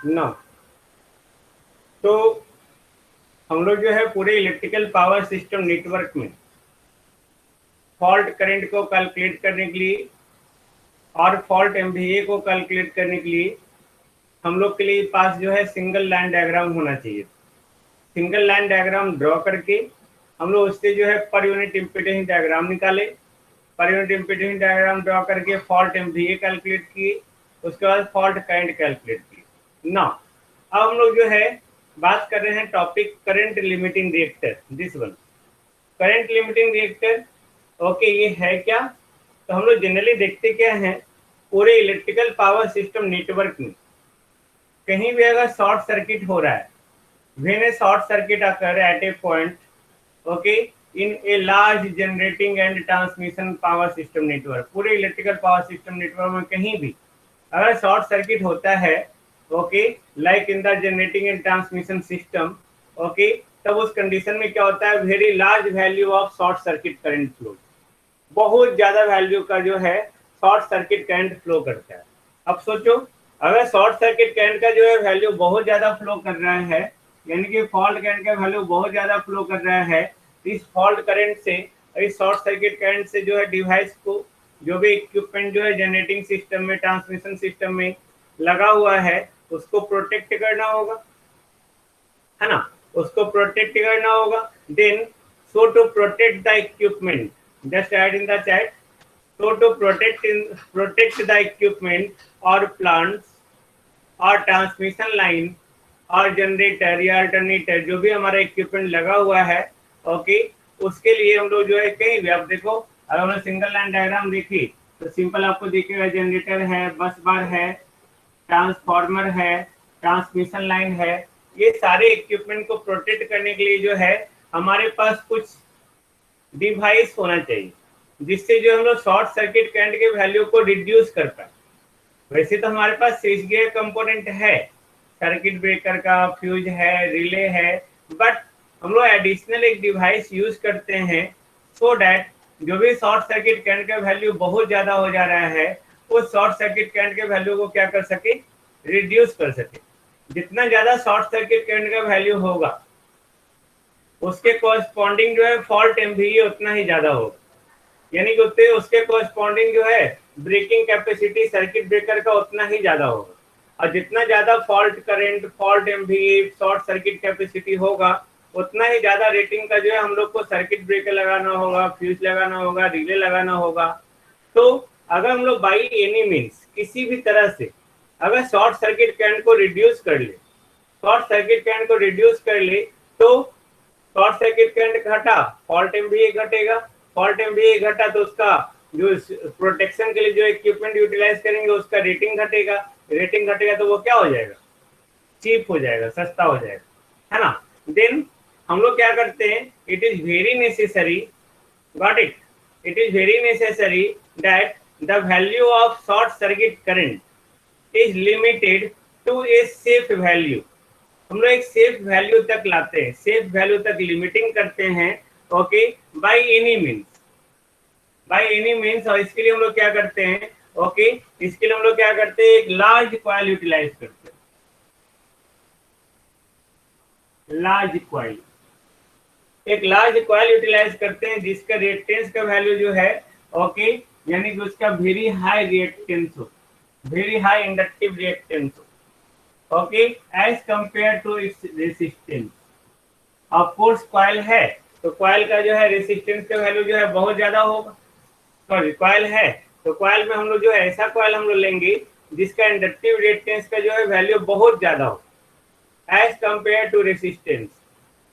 ना। तो हम लोग जो है पूरे इलेक्ट्रिकल पावर सिस्टम नेटवर्क में फॉल्ट करंट को कैलकुलेट करने के लिए और फॉल्ट एमवीए को कैलकुलेट करने के लिए हम लोग के लिए पास जो है सिंगल लाइन डायग्राम होना चाहिए। सिंगल लाइन डायग्राम ड्रॉ करके हम लोग उससे जो है पर यूनिट इम्पीडेंस डायग्राम निकाले, per unit impedance diagram draw करके फॉल्ट एमवीए कैलकुलेट किए, उसके बाद फॉल्ट करंट कैलकुलेट किए ना। अब हम लोग जो है बात कर रहे हैं topic current limiting reactor, this one current limiting reactor. Okay, ये है क्या? तो हम लोग जनरली देखते क्या हैं, पूरे इलेक्ट्रिकल पावर सिस्टम नेटवर्क में कहीं भी अगर शॉर्ट सर्किट हो रहा है, when A short circuit occur at A point, okay, in a large generating and transmission power system network, पूरे इलेक्ट्रिकल पावर सिस्टम नेटवर्क में कहीं भी अगर शॉर्ट सर्किट होता है, okay, like in the generating and transmission system, okay, तब उस condition में क्या होता है, very large value of short circuit current flow, बहुत ज्यादा वैल्यू का जो है शॉर्ट सर्किट करंट फ्लो करता है। अब सोचो, अगर शॉर्ट सर्किट करंट का जो है वैल्यू बहुत ज्यादा फ्लो कर रहा है, यानी कि फॉल्ट करंट का वैल्यू बहुत ज्यादा फ्लो कर रहा है, इस फॉल्ट करंट से, इस शॉर्ट सर्किट करंट से जो है डिवाइस को, जो भी इक्विपमेंट जो है जनरेटिंग सिस्टम में, ट्रांसमिशन सिस्टम में लगा हुआ है, उसको प्रोटेक्ट करना होगा, है ना, उसको प्रोटेक्ट करना होगा। Then so to protect the equipment, just add in the chat, so to protect the equipment or plants और ट्रांसमिशन लाइन और जनरेटर या अल्टरनेटर, जो भी हमारा इक्विपमेंट लगा हुआ है, ओके, उसके लिए हम लोग जो है कहीं भी, आप देखो अगर हमने सिंगल लाइन डायग्राम देखी तो सिंपल आपको दिखेगा, जनरेटर है, बस बार है, ट्रांसफार्मर है, ट्रांसमिशन लाइन है, ये सारे इक्विपमेंट को प्रोटेक्ट करने के लिए जो है हमारे पास कुछ डिवाइस होना चाहिए, जिससे जो हम लोग शॉर्ट सर्किट करंट के वैल्यू को रिड्यूस कर पाए। वैसे तो हमारे पास स्विच गियर कंपोनेंट है, सर्किट ब्रेकर का, फ्यूज है, रिले है, बट हम लोग एडिशनल एक डिवाइस यूज करते हैं सो डैट जो भी शॉर्ट सर्किट करंट का वैल्यू बहुत ज्यादा हो जा रहा है, वो शॉर्ट सर्किट करंट के वैल्यू को क्या कर सके, रिड्यूस कर सके। जितना ज्यादा शॉर्ट सर्किट करंट का वैल्यू होगा, उसके कोरस्पॉन्डिंग जो है फॉल्ट एमवीए उतना ही ज्यादा होगा, यानी कि उसके कोरस्पॉन्डिंग जो है ब्रेकिंग कैपेसिटी सर्किट ब्रेकर का उतना ही ज्यादा होगा। और जितना ज्यादा fault current, fault MVA, short circuit capacity होगा, उतना ही ज्यादा रेटिंग का जो है हम लोग को सर्किट ब्रेकर लगाना होगा, फ्यूज लगाना होगा, रिले लगाना होगा। तो अगर हम लोग बाई एनी मीन्स किसी भी तरह से अगर शॉर्ट सर्किट करंट को रिड्यूस कर ले, शॉर्ट सर्किट करंट को रिड्यूस कर ले, तो शॉर्ट सर्किट करंट घटा, फॉल्ट एमवीए घटेगा, फॉल्ट एमवीए घटा तो उसका जो प्रोटेक्शन के लिए जो इक्विपमेंट यूटिलाइज करेंगे उसका रेटिंग घटेगा, रेटिंग घटेगा तो वो क्या हो जाएगा, चीप हो जाएगा, सस्ता हो जाएगा, है ना। देन हम लोग क्या करते हैं, it is very necessary, got it, it is very necessary that the value of short circuit current is limited to a safe value. हम लोग एक सेफ वैल्यू तक लाते हैं, सेफ वैल्यू तक लिमिटिंग करते हैं, okay, by any means, by any means. और इसके लिए हम लोग क्या करते हैं, ओके, इसके लिए हम लोग क्या करते हैं, एक लार्ज कॉइल यूटिलाइज करते हैं, लार्ज कॉइल, एक लार्ज कॉइल यूटिलाइज करते हैं जिसका रिएक्टेंस का वैल्यू जो है, ओके, यानी कि उसका वेरी हाई रिएक्टेंस हो, वेरी हाई इंडक्टिव रिएक्टेंस हो, okay, as compare to its resistance. Of course coil है तो कॉइल का जो है रेसिस्टेंस का वैल्यू जो है बहुत ज्यादा होगा, सॉरी कॉइल है तो कॉइल में हम लोग जो है ऐसा कॉइल हम लोग लेंगे जिसका इंडक्टिव रिएक्टेंस का जो है वैल्यू बहुत ज्यादा हो एज कंपेयर टू रेसिस्टेंस।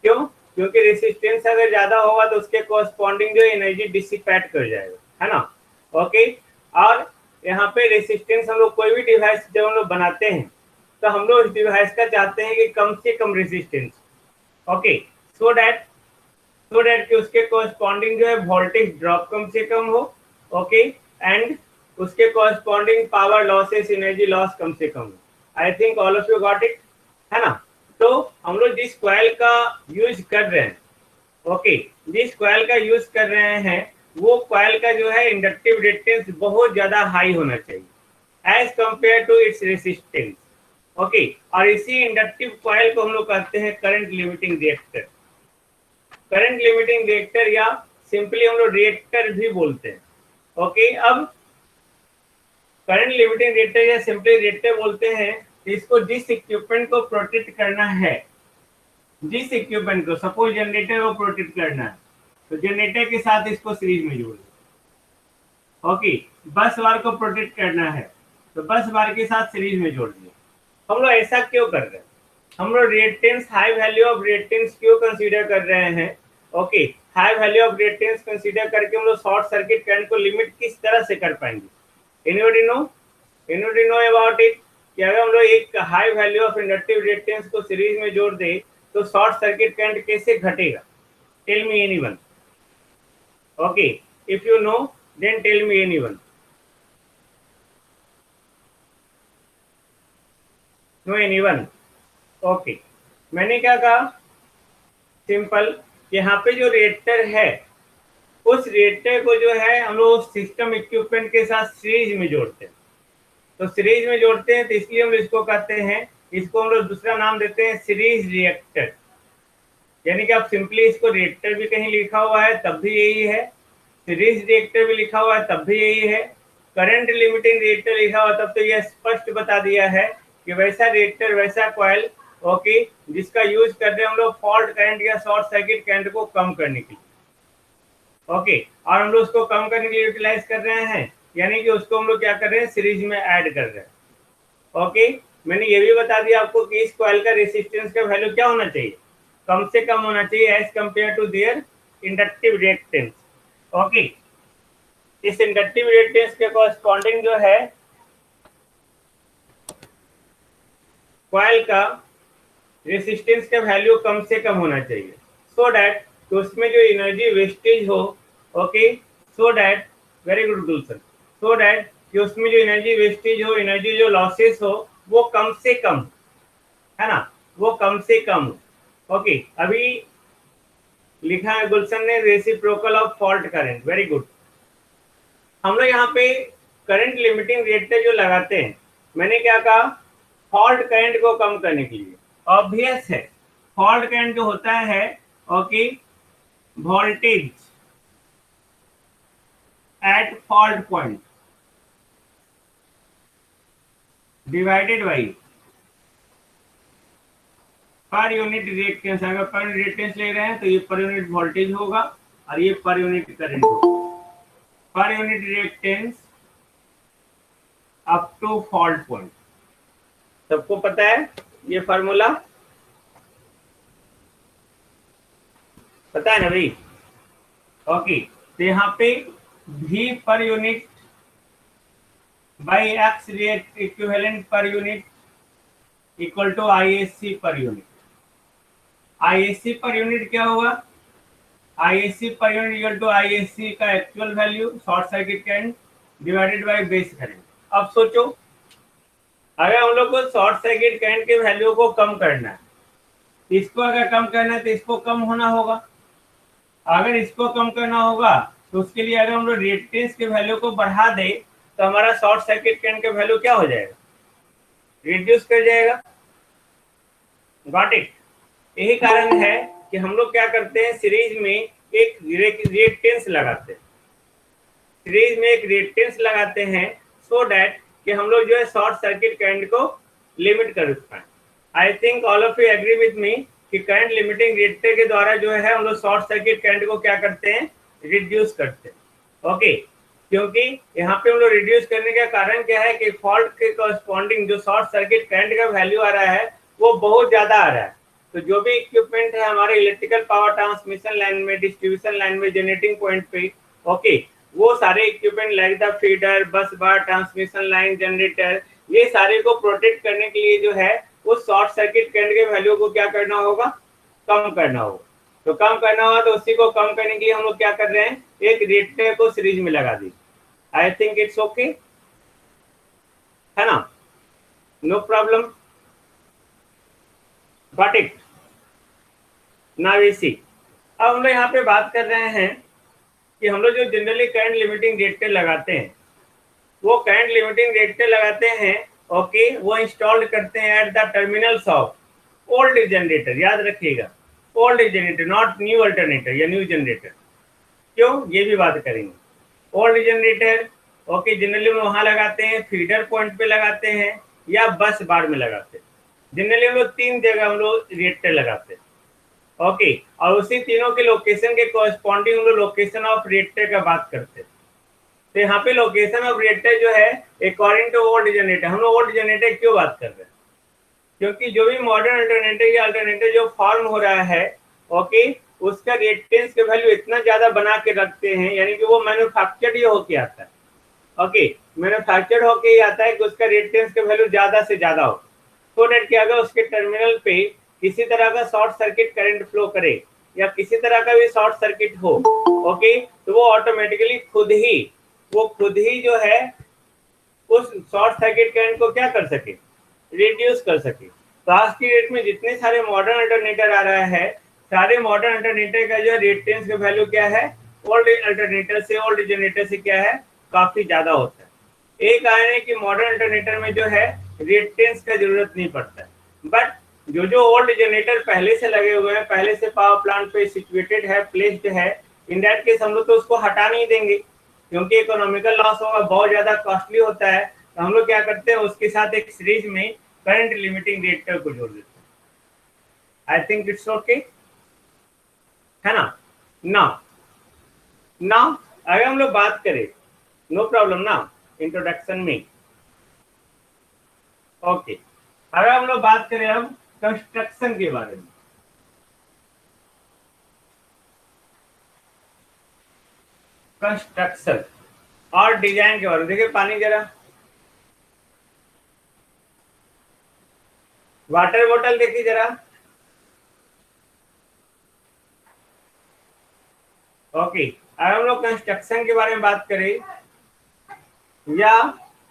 क्यों? क्योंकि रेसिस्टेंस अगर ज्यादा होगा तो उसके कोरस्पॉन्डिंग जो एनर्जी डिसिपेट कर जाएगा, है ना, ओके। और यहाँ पे रेसिस्टेंस हम लोग कोई भी डिवाइस जब हम लोग बनाते हैं तो हम लोग इस डिवाइस का चाहते हैं कि कम से कम रेसिस्टेंस, ओके, सो दैट कि उसके कोरस्पॉन्डिंग जो है वोल्टेज ड्रॉप कम से कम हो, ओके, एंड उसके corresponding power losses, energy loss कम से कम हो। I think all of you got it, है ना। तो हम लोग जिस कॉइल का यूज कर रहे हैं, ओके, जिस कॉइल का यूज कर रहे हैं वो कॉइल का जो है इंडक्टिव रिएक्टेंस बहुत ज्यादा हाई होना चाहिए as compare to its resistance, okay. और इसी इंडक्टिव कॉइल को हम लोग कहते हैं current limiting reactor. Current limiting reactor या सिंपली हम लोग रिएक्टर भी बोलते हैं। ओके, अब करंट लिमिटिंग रिएक्टर या सिंपली रिएक्टर बोलते हैं, इसको जिस इक्विपमेंट को प्रोटेक्ट करना है, जिस इक्विपमेंट को, सपोज जनरेटर को प्रोटेक्ट करना है, तो जनरेटर के साथ इसको सीरीज में जोड़ दो। ओके, बस बार को प्रोटेक्ट करना है तो बस बार के साथ सीरीज में जोड़ दिया। हम लोग ऐसा क्यों कर रहे हैं? हम लोग reactance, high value of reactance क्यों कंसीडर कर रहे हैं? Okay, high value of reactance consider करके हम लोग शॉर्ट सर्किट करंट को लिमिट किस तरह से कर पाएंगे? Anybody know? Anybody know about it? कि अगर हम लोग एक high value of inductive reactance को सीरीज में जोड़ दे तो शॉर्ट सर्किट करंट कैसे घटेगा? Tell me anyone. Okay, if you know then tell me anyone. No anyone? Okay, मैंने क्या कहा? सिंपल, यहाँ पे जो रिएक्टर है उस रिएक्टर को जो है हम लोग सिस्टम इक्विपमेंट के साथ सीरीज में जोड़ते हैं। तो सीरीज में जोड़ते हैं तो इसलिए हम इसको कहते हैं, इसको हम लोग दूसरा नाम देते हैं सीरीज रिएक्टर। यानी कि आप सिंपली इसको रिएक्टर भी कहीं लिखा हुआ है तब भी यही है, सीरीज रिएक्टर भी लिखा हुआ है तब भी यही है, करंट लिमिटिंग रिएक्टर लिखा हुआ तब तो यह स्पष्ट बता दिया है कि वैसा रिएक्टर, वैसा कॉइल, ओके, जिसका यूज कर रहे हैं हम लोग फॉल्ट करंट या शॉर्ट सर्किट करंट को कम करने के लिए। ओके, और हम लोग उसको कम करने के लिए यूटिलाइज कर रहे हैं, यानी कि उसको हम लोग क्या कर रहे हैं? सीरीज में ऐड कर रहे हैं। ओके, मैंने ये भी बता दिया आपको कि इस कॉइल का रेसिस्टेंस का वैल्यू क्या होना चाहिए? कम से कम होना चाहिए as compare to their inductive reactance. Okay, इस इंडक्टिव रिएक्टेंस के कॉरस्पॉन्डिंग जो है कॉइल का रेसिस्टेंस का वैल्यू कम से कम होना चाहिए, सो दैट तो उसमें जो एनर्जी वेस्टेज हो, okay, so that, very good Gulshan, so that कि उसमें जो एनर्जी वेस्टेज हो, एनर्जी जो लॉसेस हो, वो कम से कम, है ना, वो कम से कम। ओके, अभी लिखा है गुलशन ने reciprocal of fault current, very good. हम लोग यहाँ पे करंट लिमिटिंग रिएक्टर जो लगाते हैं, मैंने क्या कहा? फॉल्ट करंट को कम करने के लिए। ऑब्वियस है, फॉल्ट करंट जो होता है, okay, voltage at fault point divided by पर यूनिट रिएक्टेंस। अगर पर यूनिट रिएक्टेंस ले रहे हैं तो ये पर यूनिट वोल्टेज होगा और ये पर यूनिट करंट होगा। Per unit reactance up to fault point, सबको पता है ये फार्मूला? पता है ना भाई? ओके, तो यहाँ पे V per unit by X react equivalent per unit equal to ISC per unit. ISC per unit क्या होगा? ISC per unit equal to ISC का actual value short circuit current divided by base current. अब सोचो, अगर हम लोग को शॉर्ट सर्किट करंट के वैल्यू को कम करना है, इसको अगर कम करना है तो इसको कम होना होगा। अगर इसको कम करना होगा तो उसके लिए अगर हम लोग रिएक्टेंस के वैल्यू को बढ़ा दे तो हमारा शॉर्ट सर्किट करंट का वैल्यू क्या हो जाएगा? रिड्यूस कर जाएगा। Got it? यही कारण है कि हम लोग क्या करते हैं, सीरीज में एक रिएक्टेंस लगाते हैं, सीरीज में एक रिएक्टेंस लगाते हैं सो दैट कि हम लोग जो है शॉर्ट सर्किट करंट को लिमिट कर पाए। I think all of you agree with me कि करंट लिमिटिंग रिएक्टर के द्वारा जो है हम लोग शॉर्ट सर्किट करंट को क्या करते हैं? रिड्यूस करते हैं। ओके, क्योंकि यहाँ पे हम लोग रिड्यूस करने का कारण क्या है कि फॉल्ट के कॉरस्पॉन्डिंग जो शॉर्ट सर्किट करंट का वैल्यू आ रहा है वो बहुत ज्यादा आ रहा है। तो जो भी इक्विपमेंट है हमारे इलेक्ट्रिकल पावर ट्रांसमिशन लाइन में, डिस्ट्रीब्यूशन लाइन में, जनरेटिंग पॉइंट पे, ओके, वो सारे इक्विपमेंट लाइक द फीडर, बस बार, ट्रांसमिशन लाइन, जनरेटर, ये सारे को प्रोटेक्ट करने के लिए जो है उस शॉर्ट सर्किट करंट के वैल्यू को क्या करना होगा? कम करना होगा। तो कम करना होगा तो उसी को कम करने के लिए हम लोग क्या कर रहे हैं? एक रिएक्टर को सीरीज में लगा दी। आई थिंक इट्स ओके, है ना? No problem, got it? Now we see. अब हम लोग यहाँ पे बात कर रहे हैं कि हम लोग जो जनरली करंट लिमिटिंग रिएक्टर लगाते हैं, वो करंट लिमिटिंग रिएक्टर लगाते हैं ओके, वो इंस्टॉल करते हैं at the terminals of old generator. याद रखिएगा, old generator, not new alternator या न्यू जनरेटर। क्यों, ये भी बात करेंगे। ओल्ड जनरेटर ओके, जनरली में वहां लगाते हैं, फीडर पॉइंट पे लगाते हैं या बस बार में लगाते हैं। जनरली हम लोग 3 जगह हम लोग रिएक्टर लगाते हैं। ओके, और उसी तीनों के लोकेशन के कॉरेस्पॉन्डिंग हम लोग लोकेशन ऑफ रिएक्टर का बात करते हैं। तो यहाँ पे लोकेशन ऑफ रिएक्टर जो है अकॉर्डिंग टू ओल्ड जनरेटर। हम लोग ओल्ड जनरेटर क्यों बात कर रहे हैं, क्योंकि जो भी मॉडर्न अल्टरनेटर या अल्टरनेटर जो फॉर्म हो रहा है ओके, उसका रिएक्टेंस का वैल्यू इतना ज्यादा बना के रखते हैं, यानी कि वो मैन्युफैक्चर्ड ही होके आता है। ओके, मैन्युफैक्चर्ड होके ही आता है कि उसका रिएक्टेंस का वैल्यू ज्यादा से ज्यादा हो, तो डेट कि अगर उसके टर्मिनल पे किसी तरह का शॉर्ट सर्किट करंट फ्लो करे या किसी तरह का भी शॉर्ट सर्किट हो ओके, तो वो ऑटोमेटिकली खुद ही जो है उस शॉर्ट सर्किट करंट को क्या कर सके, रिड्यूस कर सके। तो आज की डेट में जितने सारे मॉडर्न अल्टरनेटर आ रहा है, सारे मॉडर्न अल्टरनेटर का जो रिएक्टेंस का वैल्यू क्या है, ओल्ड अल्टरनेटर से, ओल्ड जनरेटर से क्या है, काफी ज्यादा होता है। एक कारण है कि मॉडर्न अल्टरनेटर में जो है रिएक्टेंस का जरूरत नहीं पड़ता है, बट जो जो ओल्ड जनरेटर पहले से लगे हुए हैं, पहले से पावर प्लांट पे सिचुएटेड है, प्लेस्ड है, इन दैट केस हम लोग तो उसको हटा नहीं देंगे, क्योंकि इकोनॉमिकल लॉस होगा, बहुत ज्यादा कॉस्टली होता है। तो हम लोग क्या करते हैं, उसके साथ एक सीरीज में करंट लिमिटिंग रिएक्टर को जोड़ देते हैं। आई थिंक इट्स ओके, है ना। ना ना अगर हम लोग बात करें, नो प्रॉब्लम ना, इंट्रोडक्शन में ओके, अगर हम लोग बात करें अब कंस्ट्रक्शन के बारे में, कंस्ट्रक्शन और डिजाइन के बारे में। देखिए पानी जरा, वाटर बोतल देखिए जरा। ओके, अगर हम लोग कंस्ट्रक्शन के बारे में बात करें या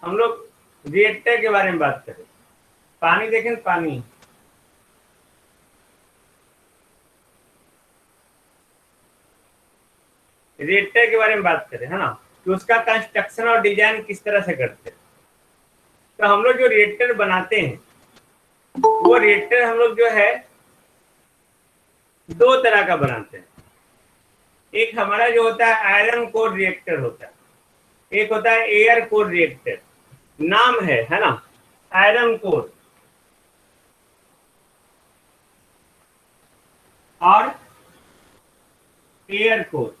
हम लोग रिएक्टर के बारे में बात करें, पानी देखें, पानी रिएक्टर के बारे में बात करें, है ना, कि उसका कंस्ट्रक्शन और डिजाइन किस तरह से करते हैं। तो हम लोग जो रिएक्टर बनाते हैं, वो रिएक्टर हम लोग जो है 2 तरह का बनाते हैं। एक हमारा जो होता है आयरन कोर रिएक्टर होता है, एक होता है एयर कोर रिएक्टर। नाम है ना, आयरन कोर और एयर कोर,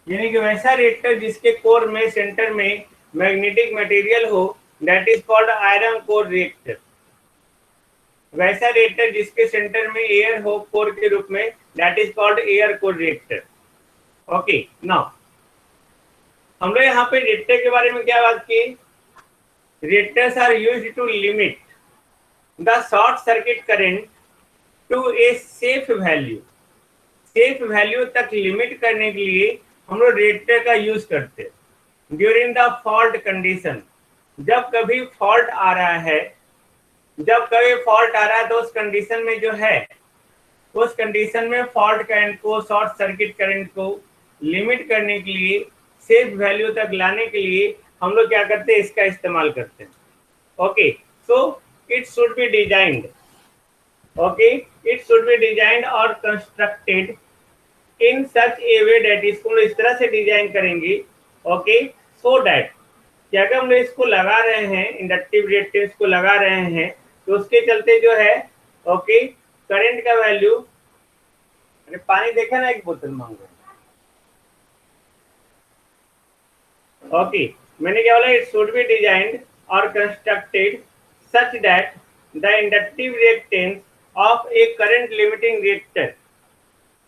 यानी कि वैसा रिएक्टर जिसके कोर में, सेंटर में मैग्नेटिक मटेरियल हो, that is called iron core reactor. वैसा रिएक्टर जिसके सेंटर में एयर हो कोर के रूप में, that is called air core reactor. Okay, now हम लोग यहाँ पे रिएक्टर के बारे में क्या बात की, reactors are used to limit the short circuit current to a safe value. Safe value तक लिमिट करने के लिए हम लोग रिएक्टर का यूज करते हैं ड्यूरिंग द फॉल्ट कंडीशन। जब कभी फॉल्ट आ रहा है, तो उस कंडीशन में जो है, उस कंडीशन में फॉल्ट करंट को, शॉर्ट सर्किट करंट को लिमिट करने के लिए, सेफ वैल्यू तक लाने के लिए हम लोग क्या करते हैं, इसका इस्तेमाल करते हैं। Okay, so it should be designed, okay, it should be designed और constructed in such a way that, इसको इस तरह से डिजाइन करेंगे ओके, सो दैट कि अगर हम लोग इसको लगा रहे हैं, इंडक्टिव रिएक्टेंस को लगा रहे हैं, तो उसके चलते जो है ओके, करंट का वैल्यू, पानी देखा ना, एक बोतल मांगो। ओके, मैंने क्या बोला, इट शुड बी डिजाइंड और constructed such that the inductive reactance of A current limiting reactor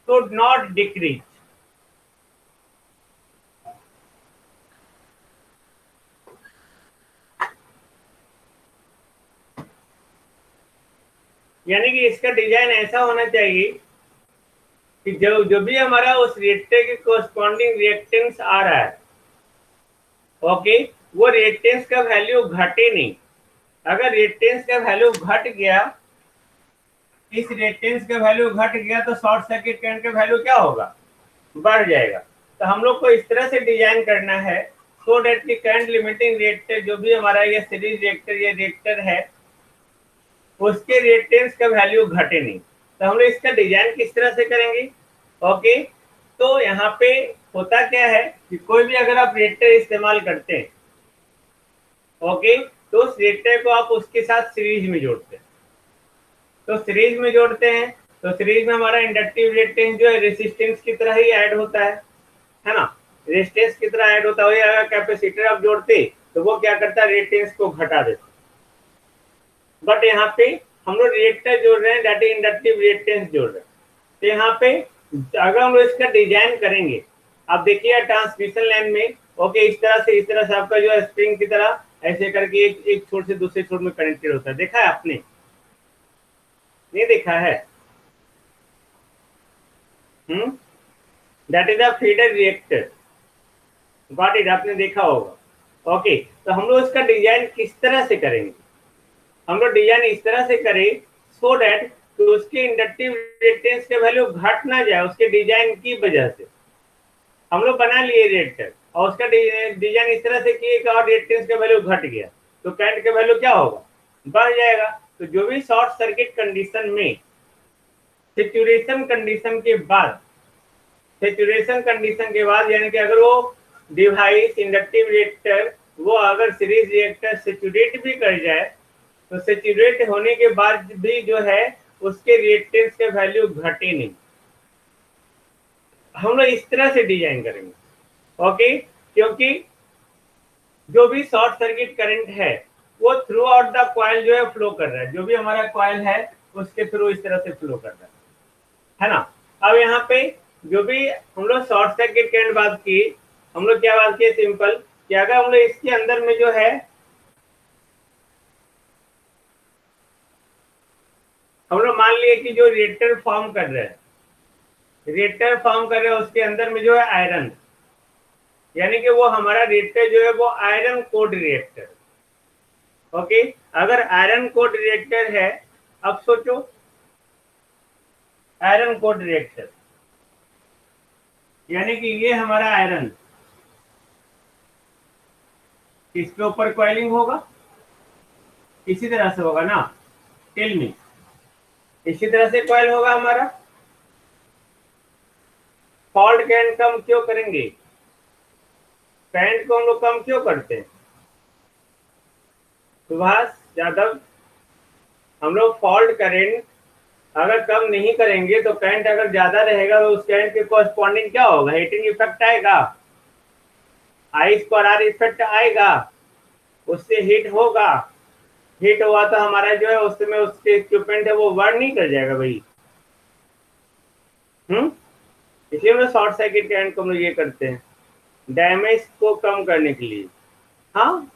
should not decrease। यानी कि इसका डिजाइन ऐसा होना चाहिए कि जो भी हमारा उस रिएक्टर के कोरस्पॉन्डिंग रिएक्टेंस आ रहा है ओके, वो रिएक्टेंस का वैल्यू घटे नहीं। अगर रिएक्टेंस का वैल्यू घट गया, इस रिएक्टेंस का वैल्यू घट गया, तो शॉर्ट सर्किट करंट का वैल्यू क्या होगा, बढ़ जाएगा। तो हम लोग को इस तरह से डिजाइन करना है सो डेट की करंट लिमिटिंग रिएक्टर जो भी हमारा ये सीरीज रिएक्टर ये रिएक्टर है उसके रिएक्टेंस का वैल्यू घटे नहीं। तो हम लोग इसका डिजाइन किस तरह से करेंगे? ओके, तो यहाँ पे होता क्या है कि कोई भी अगर आप रिएक्टर इस्तेमाल करते हैं, ओके, तो उस रिएक्टर को आप उसके साथ सीरीज में जोड़ते हैं। तो सीरीज में जोड़ते हैं तो सीरीज में हमारा इंडक्टिव रिएक्टेंस जो है रेसिस्टेंस की तरह ही ऐड होता है ना, रेजिस्टेंस की तरह ऐड होता है। अगर कैपेसिटर आप जोड़ते तो वो क्या करता है, रिएक्टेंस को घटा देता। बट यहाँ पे हम लोग रिएक्टर जोड़ रहे हैं, दैट इज इंडक्टिव रिएक्टेंस जोड़ रहे हैं। तो यहाँ पे अगर हम लोग इसका डिजाइन करेंगे, आप देखिए ट्रांसमिशन लाइन में, ओके, इस तरह से आपका जो है स्प्रिंग की तरह ऐसे करके एक छोर से दूसरे छोर में कनेक्टेड होता है। देखा है आपने? नहीं देखा है? That is a feeder reactor. Got it, आपने देखा होगा। ओके, तो हम लोग इसका डिजाइन किस तरह से करेंगे? हम लोग डिजाइन इस तरह से करें सो दैट तो उसके इंडक्टिव रिएक्टेंस के वैल्यू घट ना जाए उसके डिजाइन की वजह से। हम लोग बना लिए रिएक्टर और उसका डिजाइन इस तरह से किए कि और रिएक्टेंस का वैल्यू घट गया तो करंट का वैल्यू क्या होगा, बढ़ जाएगा। तो जो भी शॉर्ट सर्किट कंडीशन में सेचुरेशन कंडीशन के बाद, यानी कि अगर वो डिवाइस इंडक्टिव रिएक्टर वो अगर सीरीज रिएक्टर सेचुरेट भी कर जाए तो सेचुरेट होने के बाद भी जो है उसके रिएक्टेंस के वैल्यू घटे नहीं। हम लोग इस तरह से डिजाइन करेंगे, ओके, क्योंकि जो भी शॉर्ट सर्किट करंट है वो थ्रू आउट द कॉइल जो है फ्लो कर रहा है, जो भी हमारा कॉइल है उसके थ्रू इस तरह से फ्लो कर रहा है ना। अब यहाँ पे जो भी हम लोग शॉर्ट सर्किट करंट बात की, हम लोग क्या बात किए, सिंपल कि अगर हम लोग इसके अंदर में जो है हम लोग मान लिए कि जो रिएक्टर फॉर्म कर रहे हैं उसके अंदर में जो है आयरन, यानी कि वो हमारा रिएक्टर जो है वो आयरन कोड रिएक्टर। ओके, अगर आयरन कोड रिएक्टर है, अब सोचो आयरन कोड रिएक्टर यानी कि ये हमारा आयरन, इसके ऊपर कॉइलिंग होगा, इसी तरह से होगा ना, टेल मी, इसी तरह से कॉइल होगा हमारा। फॉल्ट करंट कम क्यों करेंगे? करंट को हम लोग कम क्यों करते हैं सुभाष यादव? हम लोग फॉल्ट करंट अगर कम नहीं करेंगे तो करंट अगर ज्यादा रहेगा तो उस करंट के कॉरस्पॉन्डिंग क्या होगा, हीटिंग इफेक्ट आएगा, आई स्क्वायर आर इफेक्ट आएगा, उससे हीट होगा। हीट हुआ तो हमारा जो है उसमें उसके इक्विपमेंट है वो बर्न नहीं कर जाएगा भाई। इसलिए हम लोग शॉर्ट सर्किट करंट को हम लोग ये करते हैं डैमेज को कम करने के लिए। हाँ,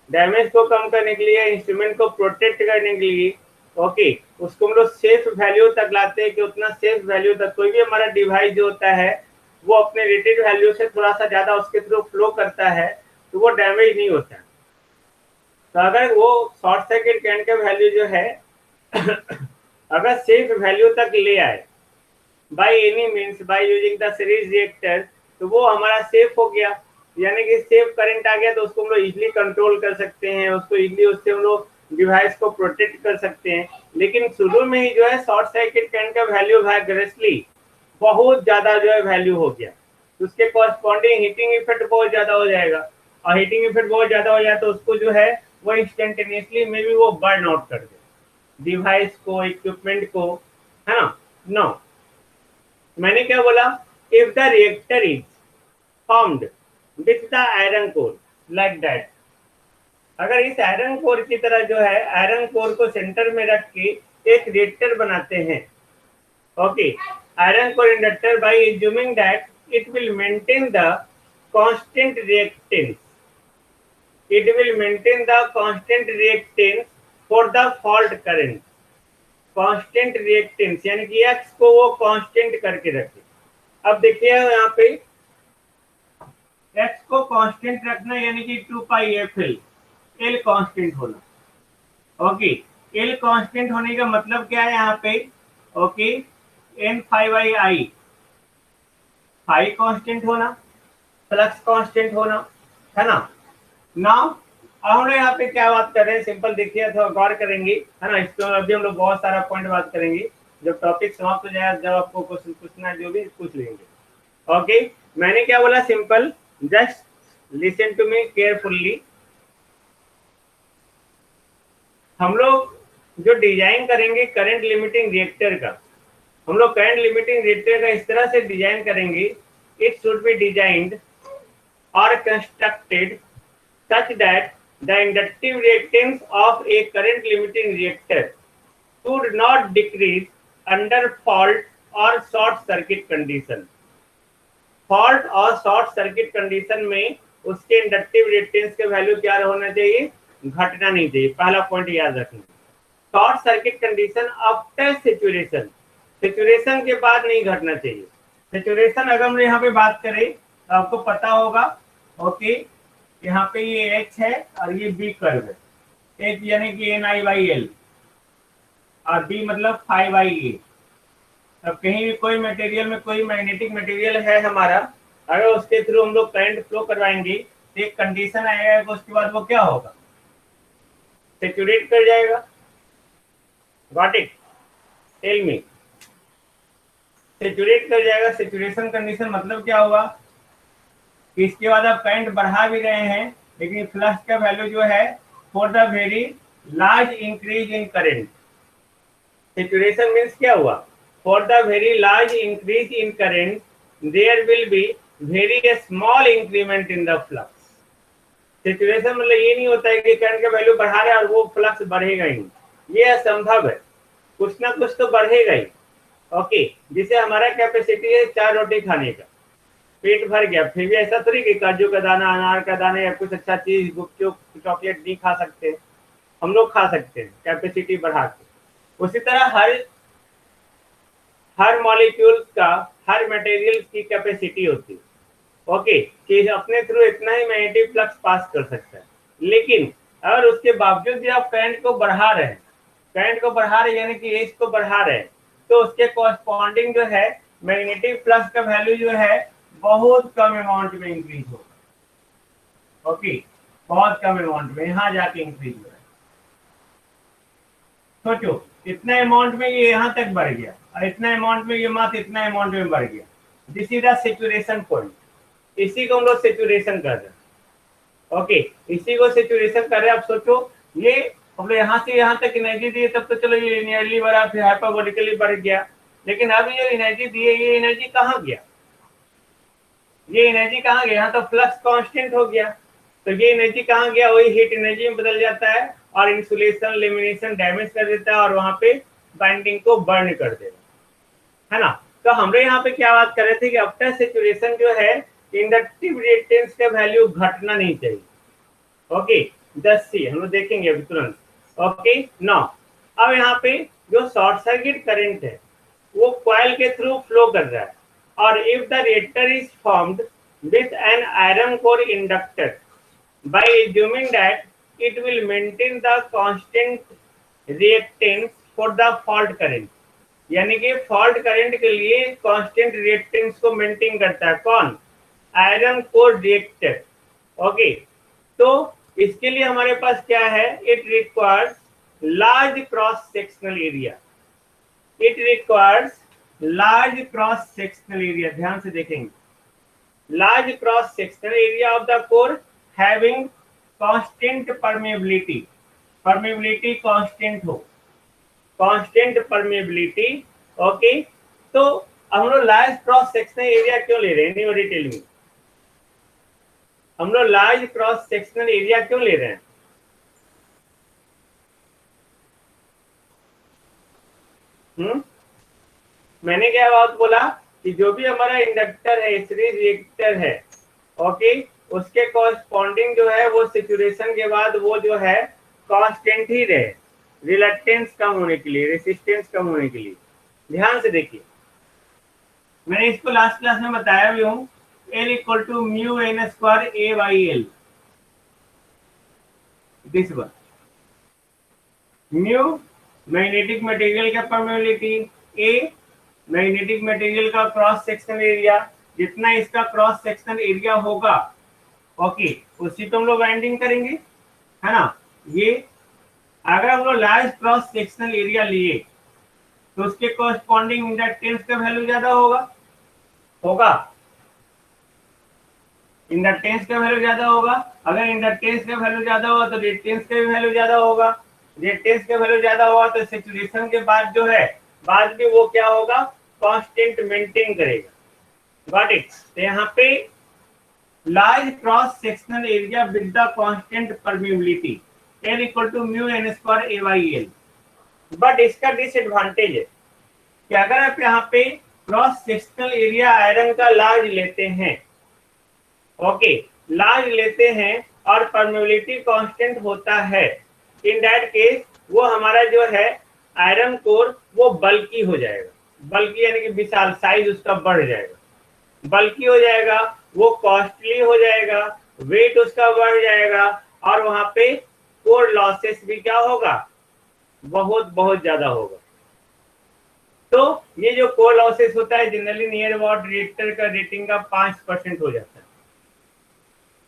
डैमेज को कम करने के लिए, इंस्ट्रूमेंट को प्रोटेक्ट करने के लिए, ओके, उसको हम लोग सेफ वैल्यू तक लाते हैं कि उतना सेफ वैल्यू तक कोई भी हमारा डिवाइस जो होता है वो अपने रेटेड वैल्यू से थोड़ा सा ज्यादा उसके थ्रू फ्लो करता है तो वो डैमेज नहीं होता। तो अगर वो शॉर्ट सर्किट करंट का वैल्यू जो है अगर सेफ वैल्यू तक ले आए by any means by using the series reactor तो वो हमारा सेफ हो गया, यानी कि सेफ करंट आ गया तो उसको हम लोग इजिली कंट्रोल कर सकते हैं, उसको इजिली उससे हम लोग डिवाइस को प्रोटेक्ट कर सकते हैं। लेकिन शुरू में ही जो है शॉर्ट सर्किट करंट का वैल्यू ग्रेसली बहुत ज्यादा जो है वैल्यू हो गया तो उसके कॉरस्पॉन्डिंग हीटिंग इफेक्ट बहुत ज्यादा हो जाएगा, और हीटिंग इफेक्ट बहुत ज्यादा हो जाए तो उसको जो है वो इंस्टेंटेनियसली में भी वो बर्न आउट कर दे डिवाइस को, इक्विपमेंट को, है ना। नो, मैंने क्या बोला, if the reactor is formed with the iron core like that, अगर इस आयरन कोर की तरह जो है आयरन कोर को सेंटर में रख के एक रिएक्टर बनाते हैं, okay, iron core inductor by assuming that it will maintain the constant reactance, it will maintain the constant reactance for the fault current, constant reactance यानी कि एक्स को वो कांस्टेंट करके रखे। अब देखिए यहाँ पे एक्स को कांस्टेंट रखना यानी कि 2 pi F L, L constant होना, ओके, एल कांस्टेंट होने का मतलब क्या है यहाँ पे, okay, N phi by I, phi constant होना, फ्लक्स कांस्टेंट होना, है ना। नाउ अब हम लोग यहाँ पे क्या बात कर रहे हैं, सिंपल देखिए, थोड़ा गौर करेंगे, है ना। इसको अभी हम लोग बहुत सारा पॉइंट बात करेंगे, जब टॉपिक समाप्त हो जाए, जब आपको क्वेश्चन पूछना है जो भी पूछ लेंगे। ओके, मैंने क्या बोला, simple, just listen to me carefully. हम लोग जो डिजाइन करेंगे करंट लिमिटिंग रिएक्टर का, हम लोग करंट लिमिटिंग रिएक्टर का इस तरह से डिजाइन करेंगे, इट शुड बी डिजाइंड और constructed such that the inductive reactance of a current limiting reactor should not decrease under fault or short circuit condition. Fault और शॉर्ट सर्किट कंडीशन में उसके inductive reactance के value क्या होना चाहिए, घटना नहीं चाहिए, पहला पॉइंट याद रखना। Short circuit condition after saturation, saturation के बाद नहीं घटना चाहिए। सैचुरेशन अगर हम यहाँ पे बात करें तो आपको पता होगा, ओके, यहाँ पे ये H है और ये B कर्व है, H यानी कि NI/L और B मतलब phi/A। अब कहीं भी कोई मटेरियल में कोई मैग्नेटिक मटेरियल है हमारा, अगर उसके थ्रू हम लोग करंट फ्लो करवाएंगे तो एक कंडीशन आएगा कि उसके बाद वो क्या होगा, सैचुरेट कर जाएगा। Got it, tell me, saturate कर जाएगा। सैचुरेशन कंडीशन मतलब क्या होगा, इसके बाद आप करंट बढ़ा भी रहे हैं लेकिन फ्लक्स का वैल्यू जो है for the very large increase in current. Saturation means क्या हुआ, for the very large increase in current there will be very small increment in the flux. Saturation मतलब ये नहीं होता है कि करंट का वैल्यू बढ़ा रहा है और वो फ्लक्स बढ़ेगा ही, ये असंभव है, कुछ ना कुछ तो बढ़ेगा ही। ओके, जिसे हमारा कैपेसिटी है 4 रोटी खाने का, पेट भर गया, फिर भी ऐसा थोड़ी कि काजू का दाना, अनार का दाना या कुछ अच्छा चीज, गुपचुप, चॉकलेट नहीं खा सकते, हम लोग खा सकते हैं कैपेसिटी बढ़ा के। उसी तरह हर मॉलिक्यूल्स का, हर मटेरियल की कैपेसिटी होती है, ओके, कि अपने थ्रू इतना ही मैग्नेटिक फ्लक्स पास कर सकता है। लेकिन अगर उसके बावजूद भी आप करंट को बढ़ा रहे हैं, करंट को बढ़ा रहे यानी कि एज को बढ़ा रहे हैं, तो उसके कॉरेस्पॉन्डिंग जो है मैग्नेटिक फ्लक्स का वैल्यू जो है बहुत कम अमाउंट में इंक्रीज होगा। ओके, बहुत कम अमाउंट में यहाँ जाके इंक्रीज हो रहा है। सोचो, इतना अमाउंट में ये यहाँ तक बढ़ गया और इतना अमाउंट में ये मात्र इतना अमाउंट में बढ़ गया। This is the saturation point, इसी को हम लोग सैचुरेशन कर रहे हैं। ओके, इसी को सैचुरेशन कर रहे हैं। आप सोचो, ये हम लोग यहाँ से यहाँ तक एनर्जी दिए, तब तो चलो ये लिनियरली बढ़ा, फिर हाइपरबोलिकली बढ़ गया, लेकिन अब ये एनर्जी दिए, ये एनर्जी कहाँ गया, ये एनर्जी कहाँ गया, यहाँ तो फ्लक्स कांस्टेंट हो गया, तो ये एनर्जी कहाँ गया, वही हीट एनर्जी में बदल जाता है और इंसुलेशन, लेमिनेशन डैमेज कर देता है और वहां पे बाइंडिंग को बर्न कर देगा, है ना। तो हम लोग यहाँ पे क्या बात कर रहे थे कि आफ्टर सैचुरेशन जो है इंडक्टिव रिएक्टेंस का वैल्यू घटना नहीं चाहिए। ओके, जस्ट सी, हम लोग देखेंगे अभी तुरंत। ओके, नाउ अब यहाँ पे जो शॉर्ट सर्किट करंट है वो कॉइल के थ्रू फ्लो कर रहा है, और if the reactor is formed with an iron core inductor, by assuming that it will maintain the constant reactance for the fault current, यानी कि फॉल्ट करंट के लिए कांस्टेंट रिएक्टेंस को मेंटेन करता है कौन, आयरन कोर रिएक्टर। ओके, तो इसके लिए हमारे पास क्या है, it requires large cross sectional area, it requires large cross sectional area, ध्यान से देखेंगे, large cross sectional area of the core having constant permeability, permeability constant हो, constant permeability। ओके, तो हम लोग लार्ज क्रॉस सेक्शनल एरिया क्यों ले रहे हैं, एनीबॉडी टेल मी, हम लोग लार्ज क्रॉस सेक्शनल एरिया क्यों ले रहे हैं, मैंने क्या बात बोला कि जो भी हमारा इंडक्टर है, सीरीज रिएक्टर है, ओके, उसके कॉरेस्पॉन्डिंग जो है वो सैचुरेशन के बाद वो जो है कांस्टेंट ही रहे, रिलक्टेंस कम होने के लिए, रेसिस्टेंस कम होने के लिए। ध्यान से देखिए, मैंने इसको लास्ट क्लास में बताया भी हूँ, L equal to mu N square A by L, this one, mu magnetic material का परमेबिलिटी, ए मैग्नेटिक मटेरियल का क्रॉस सेक्शनल एरिया, जितना इसका क्रॉस सेक्शनल एरिया होगा ओके, उसी पे हम लोग बाइंडिंग करेंगे, है ना। ये अगर हम लोग लार्ज क्रॉस सेक्शनल एरिया लिए तो उसके कोरस्पॉन्डिंग इंडक्टेंस का वैल्यू ज्यादा होगा होगा इंडक्टेंस का वैल्यू ज्यादा होगा। अगर इंडक्टेंस का वैल्यू ज्यादा होगा तो रिएक्टेंस का भी वैल्यू ज्यादा होगा। रिएक्टेंस का वैल्यू ज्यादा होगा तो सैचुरेशन के बाद जो है, बाद में वो क्या होगा, कांस्टेंट मेंटेन करेगा। Got it. तो यहाँ पे large cross sectional area with the constant permeability L equal to mu N square A by L. But इसका डिसएडवांटेज है कि अगर आप यहाँ पे क्रॉस सेक्शनल एरिया आयरन का लार्ज लेते हैं, ओके, लार्ज लेते हैं और परमेबिलिटी कांस्टेंट होता है, इन दैट केस वो हमारा जो है आयरन कोर वो बल्की हो जाएगा। बल्की यानी कि विशाल, साइज उसका बढ़ जाएगा, बल्की हो जाएगा, वो कॉस्टली हो जाएगा, वेट उसका बढ़ जाएगा, और वहां पे कोर लॉसेस भी क्या होगा, बहुत बहुत ज्यादा होगा। तो ये जो कोर लॉसेस होता है जनरली नियर अबाउट रिएक्टर का रेटिंग का 5% हो जाता है।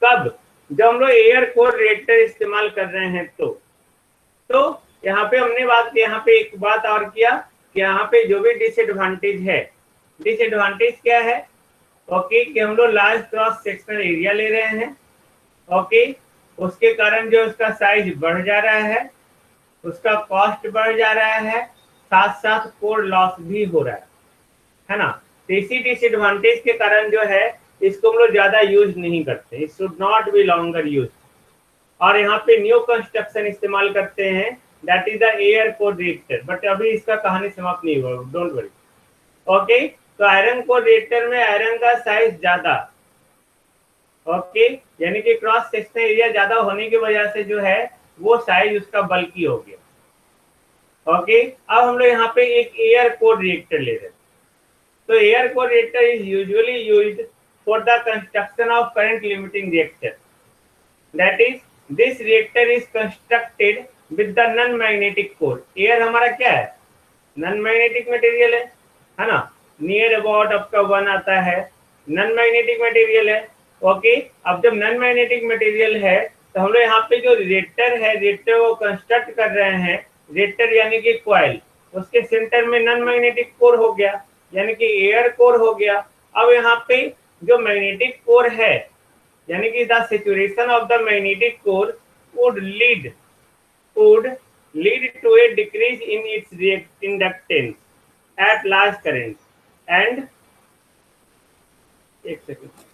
कब? जब हम लोग एयर कोर रिएक्टर इस्तेमाल कर रहे हैं तो यहाँ पे हमने बात की, यहाँ पे एक बात और किया कि यहाँ पे जो भी डिसएडवांटेज है, डिसएडवांटेज क्या है, ओके, कि हम लोग लार्ज क्रॉस सेक्शनल एरिया ले रहे हैं, ओके, उसके कारण जो उसका साइज बढ़ जा रहा है, उसका कॉस्ट बढ़ जा रहा है, साथ साथ कोर लॉस भी हो रहा है ना। तो इसी डिसएडवांटेज के कारण जो है इसको हम लोग ज्यादा यूज नहीं करते, it should not be longer use. और यहाँ पे न्यू कंस्ट्रक्शन इस्तेमाल करते हैं, that is the air core reactor. But अभी इसका कहानी समाप्त नहीं हुआ, डोंट वरी। ओके, तो आयरन कोर रिएक्टर में आयरन का साइज ज्यादा, ओके, यानी कि क्रॉस सेक्शनल एरिया ज्यादा होने की वजह से जो है वो साइज उसका बल्कि हो गया। ओके, अब हम लोग यहाँ पे एक एयर कोर रिएक्टर ले रहे हैं। तो air core reactor is usually used for the construction of current limiting reactor. That is this reactor is constructed with the non magnetic core. Air हमारा क्या है, नॉन मैग्नेटिक मटेरियल है ना। Near about आपका 1 आता है, नॉन मैग्नेटिक मटेरियल है। Okay, अब जब नॉन मैग्नेटिक मटेरियल है तो हम लोग यहाँ पे जो रिएक्टर है, रिएक्टर वो कंस्ट्रक्ट कर रहे हैं, रिएक्टर यानी कि कॉइल, उसके सेंटर में नॉन मैग्नेटिक कोर हो गया, यानी कि एयर कोर हो गया। अब यहाँ पे जो मैग्नेटिक कोर है, यानी कि the saturation of the magnetic core would would lead to a decrease in its inductance at large currents and एक सेकंड।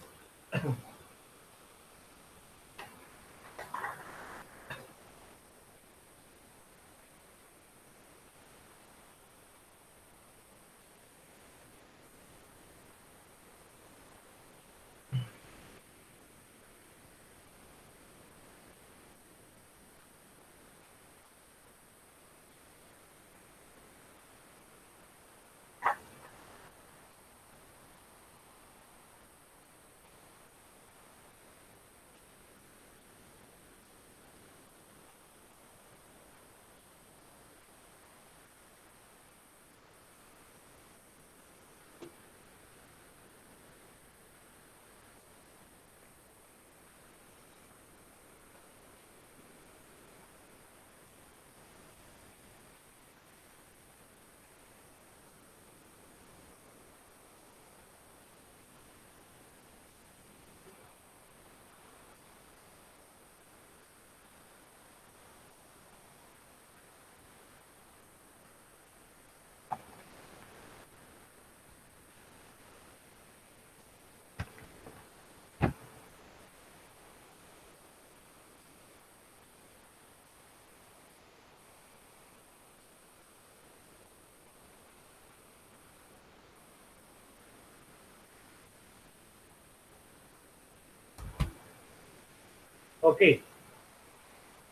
ओके,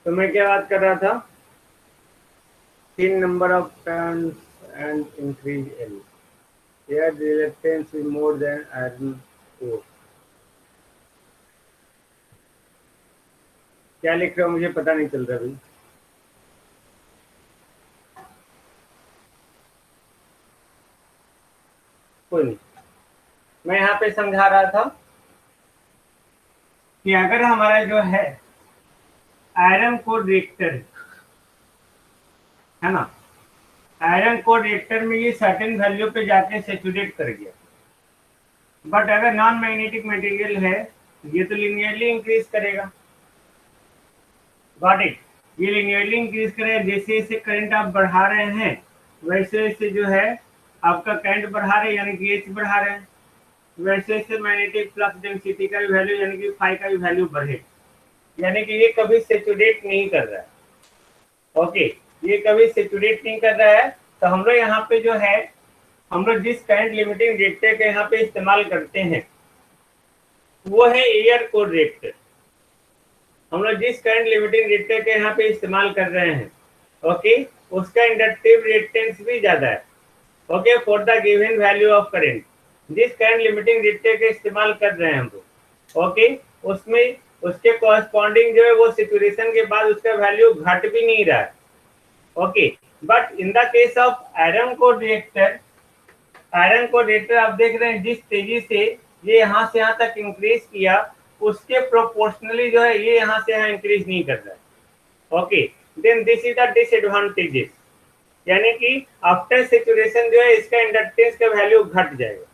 तो मैं क्या बात कर रहा था, 3 number of turns and increase L, air reluctance is more than iron core. क्या लिख रहे हो मुझे पता नहीं चल रहा भाई। कोई नहीं, मैं यहाँ पे समझा रहा था कि अगर हमारा जो है आयरन कोर रिएक्टर है ना, आयरन कोर रिएक्टर में ये सर्टेन वैल्यू पे जाके सेचुरेट कर गया, बट अगर नॉन मैग्नेटिक मटेरियल है ये तो लिनियरली इंक्रीज करेगा। Got it? ये लिनियरली इंक्रीज करेगा, जैसे जैसे करंट आप बढ़ा रहे हैं वैसे वैसे जो है आपका करंट बढ़ा रहे हैं, यानी कि एच बढ़ा रहे हैं, वैसे वैसे मैग्नेटिक फ्लक्स डेंसिटी का भी वैल्यू यानी कि फाई का भी वैल्यू बढ़े, यानी कि ये कभी सेचुरेट नहीं कर रहा है। ओके, ये कभी सेचुरेट नहीं कर रहा है। तो हम लोग यहाँ पे जो है हम लोग जिस करंट लिमिटिंग रिएक्टर के यहाँ पे इस्तेमाल करते हैं वो है एयर कोर रिएक्टर। हम लोग जिस करंट लिमिटिंग रिएक्टर के यहाँ पे इस्तेमाल कर रहे हैं, ओके, उसका इंडक्टिव रिएक्टेंस भी ज्यादा है। Okay, for the given value of current, जिस करंट लिमिटिंग रिएक्टर के इस्तेमाल कर रहे हैं हम लोग, ओके, उसमें उसके कॉरेस्पॉन्डिंग जो है वो सिचुएशन के बाद उसका वैल्यू घट भी नहीं रहा है। Okay, but in the case of iron core reactor, iron core reactor आप देख रहे हैं जिस तेजी से ये यहाँ से यहाँ तक इंक्रीज किया उसके प्रोपोर्शनली जो है ये यहाँ से यहाँ इंक्रीज नहीं कर रहा है। Okay, then this is the disadvantages, यानी कि आफ्टर सेचुरेशन जो है इसका इंडक्टेंस का वैल्यू घट जाएगा,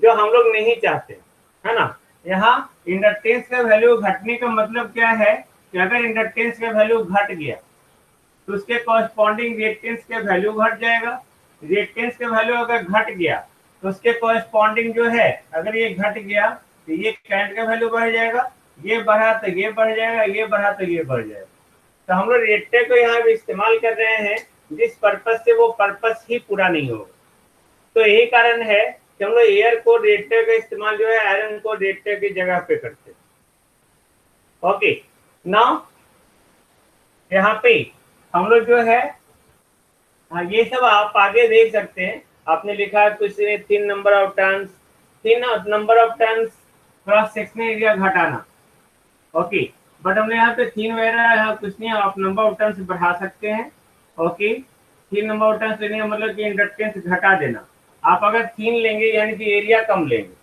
जो हम लोग नहीं चाहते, है ना। यहाँ इंडक्टेंस का वैल्यू घटने का मतलब क्या है कि अगर इंडक्टेंस का वैल्यू घट गया तो उसके कॉरेस्पॉन्डिंग रिएक्टेंस का वैल्यू घट जाएगा। रिएक्टेंस का वैल्यू अगर घट गया तो उसके कॉरेस्पॉन्डिंग जो है अगर ये घट गया तो ये करंट का वैल्यू बढ़ जाएगा, ये बढ़ा तो ये बढ़ जाएगा, ये बढ़ा तो ये बढ़ जाएगा। तो हम लोग रिएक्टर को यहाँ भी इस्तेमाल कर रहे हैं जिस पर्पज से वो पर्पज ही पूरा नहीं होगा। तो यही कारण है कि हम लोग एयर कोर रिएक्टर का इस्तेमाल जो है आयरन कोर रिएक्टर की जगह पे करते हैं। ओके, नाउ यहाँ पे हम लोग जो है ये सब आप आगे देख सकते हैं। आपने लिखा है कुछ thin number of turns, thin number of turns cross sectional area घटाना। ओके, बट हमने यहाँ पे थिन वगैरह यहाँ कुछ नहीं, आप नंबर ऑफ टर्न्स बढ़ा सकते हैं। Okay, thin number of turns लेने का मतलब कि इंडक्टेंस घटा देना। आप अगर थिन लेंगे यानी कि एरिया कम लेंगे,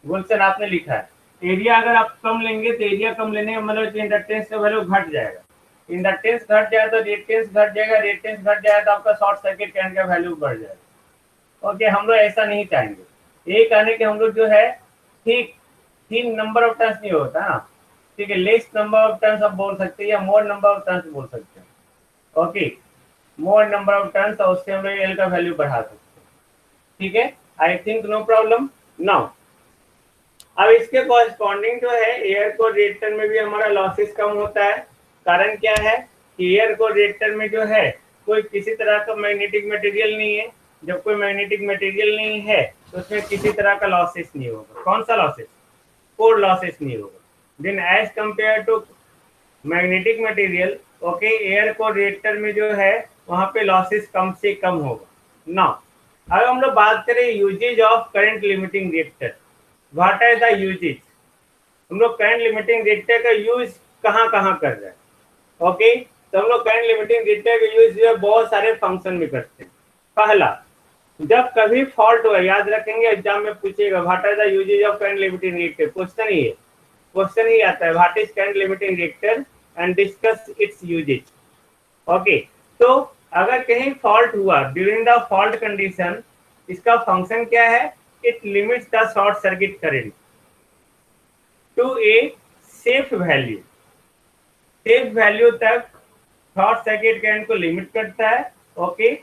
गुलशन आपने लिखा है एरिया अगर आप कम लेंगे तो एरिया कम लेने का मतलब इंडक्टेंस का वैल्यू घट जाएगा, इंडक्टेंस घट जाए तो रिएक्टेंस घट जाएगा, रिएक्टेंस घट जाए तो आपका शॉर्ट सर्किट करंट का वैल्यू बढ़ जाएगा। ओके, हम लोग ऐसा नहीं चाहेंगे। यही कहने के हम लोग जो है ठीक थिन नंबर ऑफ टर्न्स नहीं होता ना, ठीक है, लेस नंबर ऑफ टर्न्स आप बोल सकते हैं या मोर नंबर ऑफ टर्न्स बोल सकते हैं। Okay, more number of turns और उससे हम लोग एल का वैल्यू बढ़ा सकते हैं। ठीक है, I think no problem now. अब इसके कॉरेस्पॉन्डिंग जो है एयर कोर रिएक्टर में भी हमारा लॉसेस कम होता है। कारण क्या है कि एयर कोर रिएक्टर में जो है कोई किसी तरह का मैग्नेटिक मटेरियल नहीं है। जब कोई मैग्नेटिक मटेरियल नहीं है तो उसमें किसी तरह का लॉसेस नहीं होगा। कौन सा लॉसेस? कोर लॉसेस नहीं होगा। Then as compare to magnetic material, okay, air core reactor में जो है वहां पे लॉसेस कम से कम होगा। नाउ अब हम लोग बात करें usages of current limiting reactor. What are the usages? हम लोग करंट लिमिटिंग रिएक्टर का यूज कहाँ कहाँ कर रहे हैं? ओके, तो हम लोग करंट लिमिटिंग रिएक्टर का यूज जो है बहुत सारे फंक्शन में करते हैं। पहला, जब कभी फॉल्ट हुआ, याद रखेंगे एग्जाम में पूछेगा what are the uses of current limiting reactor, question ही है, क्वेश्चन ही आता है what is current limiting reactor and discuss its uses. Okay, तो अगर कहीं फॉल्ट हुआ ड्यूरिंग द फॉल्ट कंडीशन, इसका फंक्शन क्या है? It limits the short circuit current to a safe value. Safe value तक शॉर्ट सर्किट करंट को limit करता है। ओके,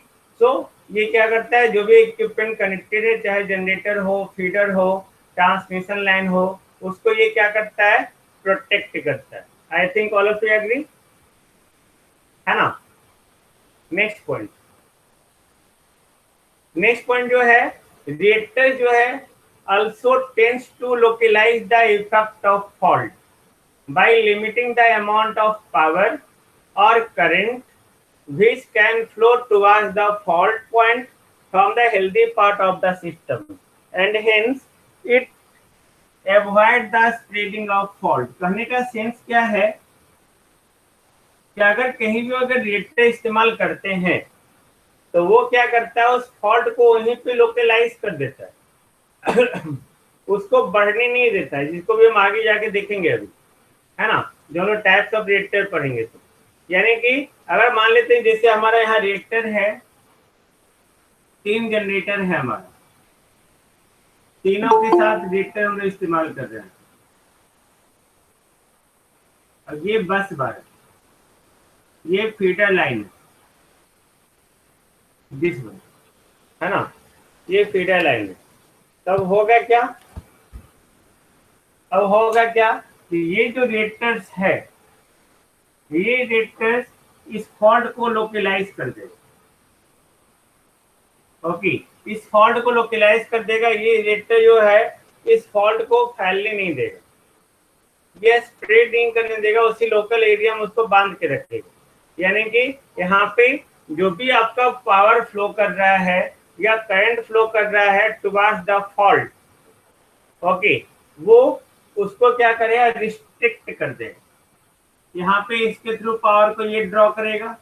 सो ये क्या करता है, जो भी इक्विपमेंट कनेक्टेड है, चाहे जनरेटर हो, फीडर हो, ट्रांसमिशन लाइन हो, उसको ये क्या करता है? प्रोटेक्ट करता है। I think all of you agree, है ना। नेक्स्ट पॉइंट, नेक्स्ट पॉइंट जो है, रिएक्टर जो है also tends to localize the effect of fault by limiting the amount of power or current which can flow towards the fault point from the healthy part of the system, and hence it avoid the spreading of fault। कहने का sense क्या है कि अगर कहीं भी अगर reactor इस्तेमाल करते हैं तो वो क्या करता है, उस फॉल्ट को वहीं पे लोकलाइज कर देता है। उसको बढ़ने नहीं देता है, जिसको भी हम आगे जाके देखेंगे अभी, है ना, जो हम लोग टाइप्स ऑफ रिएक्टर पढ़ेंगे तो। यानी कि अगर मान लेते हैं जैसे हमारा यहाँ रिएक्टर है, 3 जनरेटर है हमारा, तीनों के साथ रिएक्टर हम लोग इस्तेमाल कर रहे हैं। अब ये बस बार, ये फीडर लाइन है, दिस वन, है ना, ये फीडर लाइन है। तब होगा क्या, अब होगा क्या कि ये जो रिएक्टर्स है, ये रिएक्टर्स इस फॉल्ट को लोकेलाइज कर देगा। ओके, इस फॉल्ट को लोकेलाइज कर देगा। ये रिएक्टर जो है इस फॉल्ट को फैलने नहीं देगा, ये स्प्रेड नहीं करने देगा, उसी लोकल एरिया में उसको बांध के रखेगा। यानी कि यहाँ पे जो भी आपका पावर फ्लो कर रहा है या करंट फ्लो कर रहा है टुवर्ड्स द फॉल्ट, ओके, वो उसको क्या करेगा, रिस्ट्रिक्ट कर देगा। यहाँ पे इसके थ्रू पावर को ये ड्रॉ करेगा,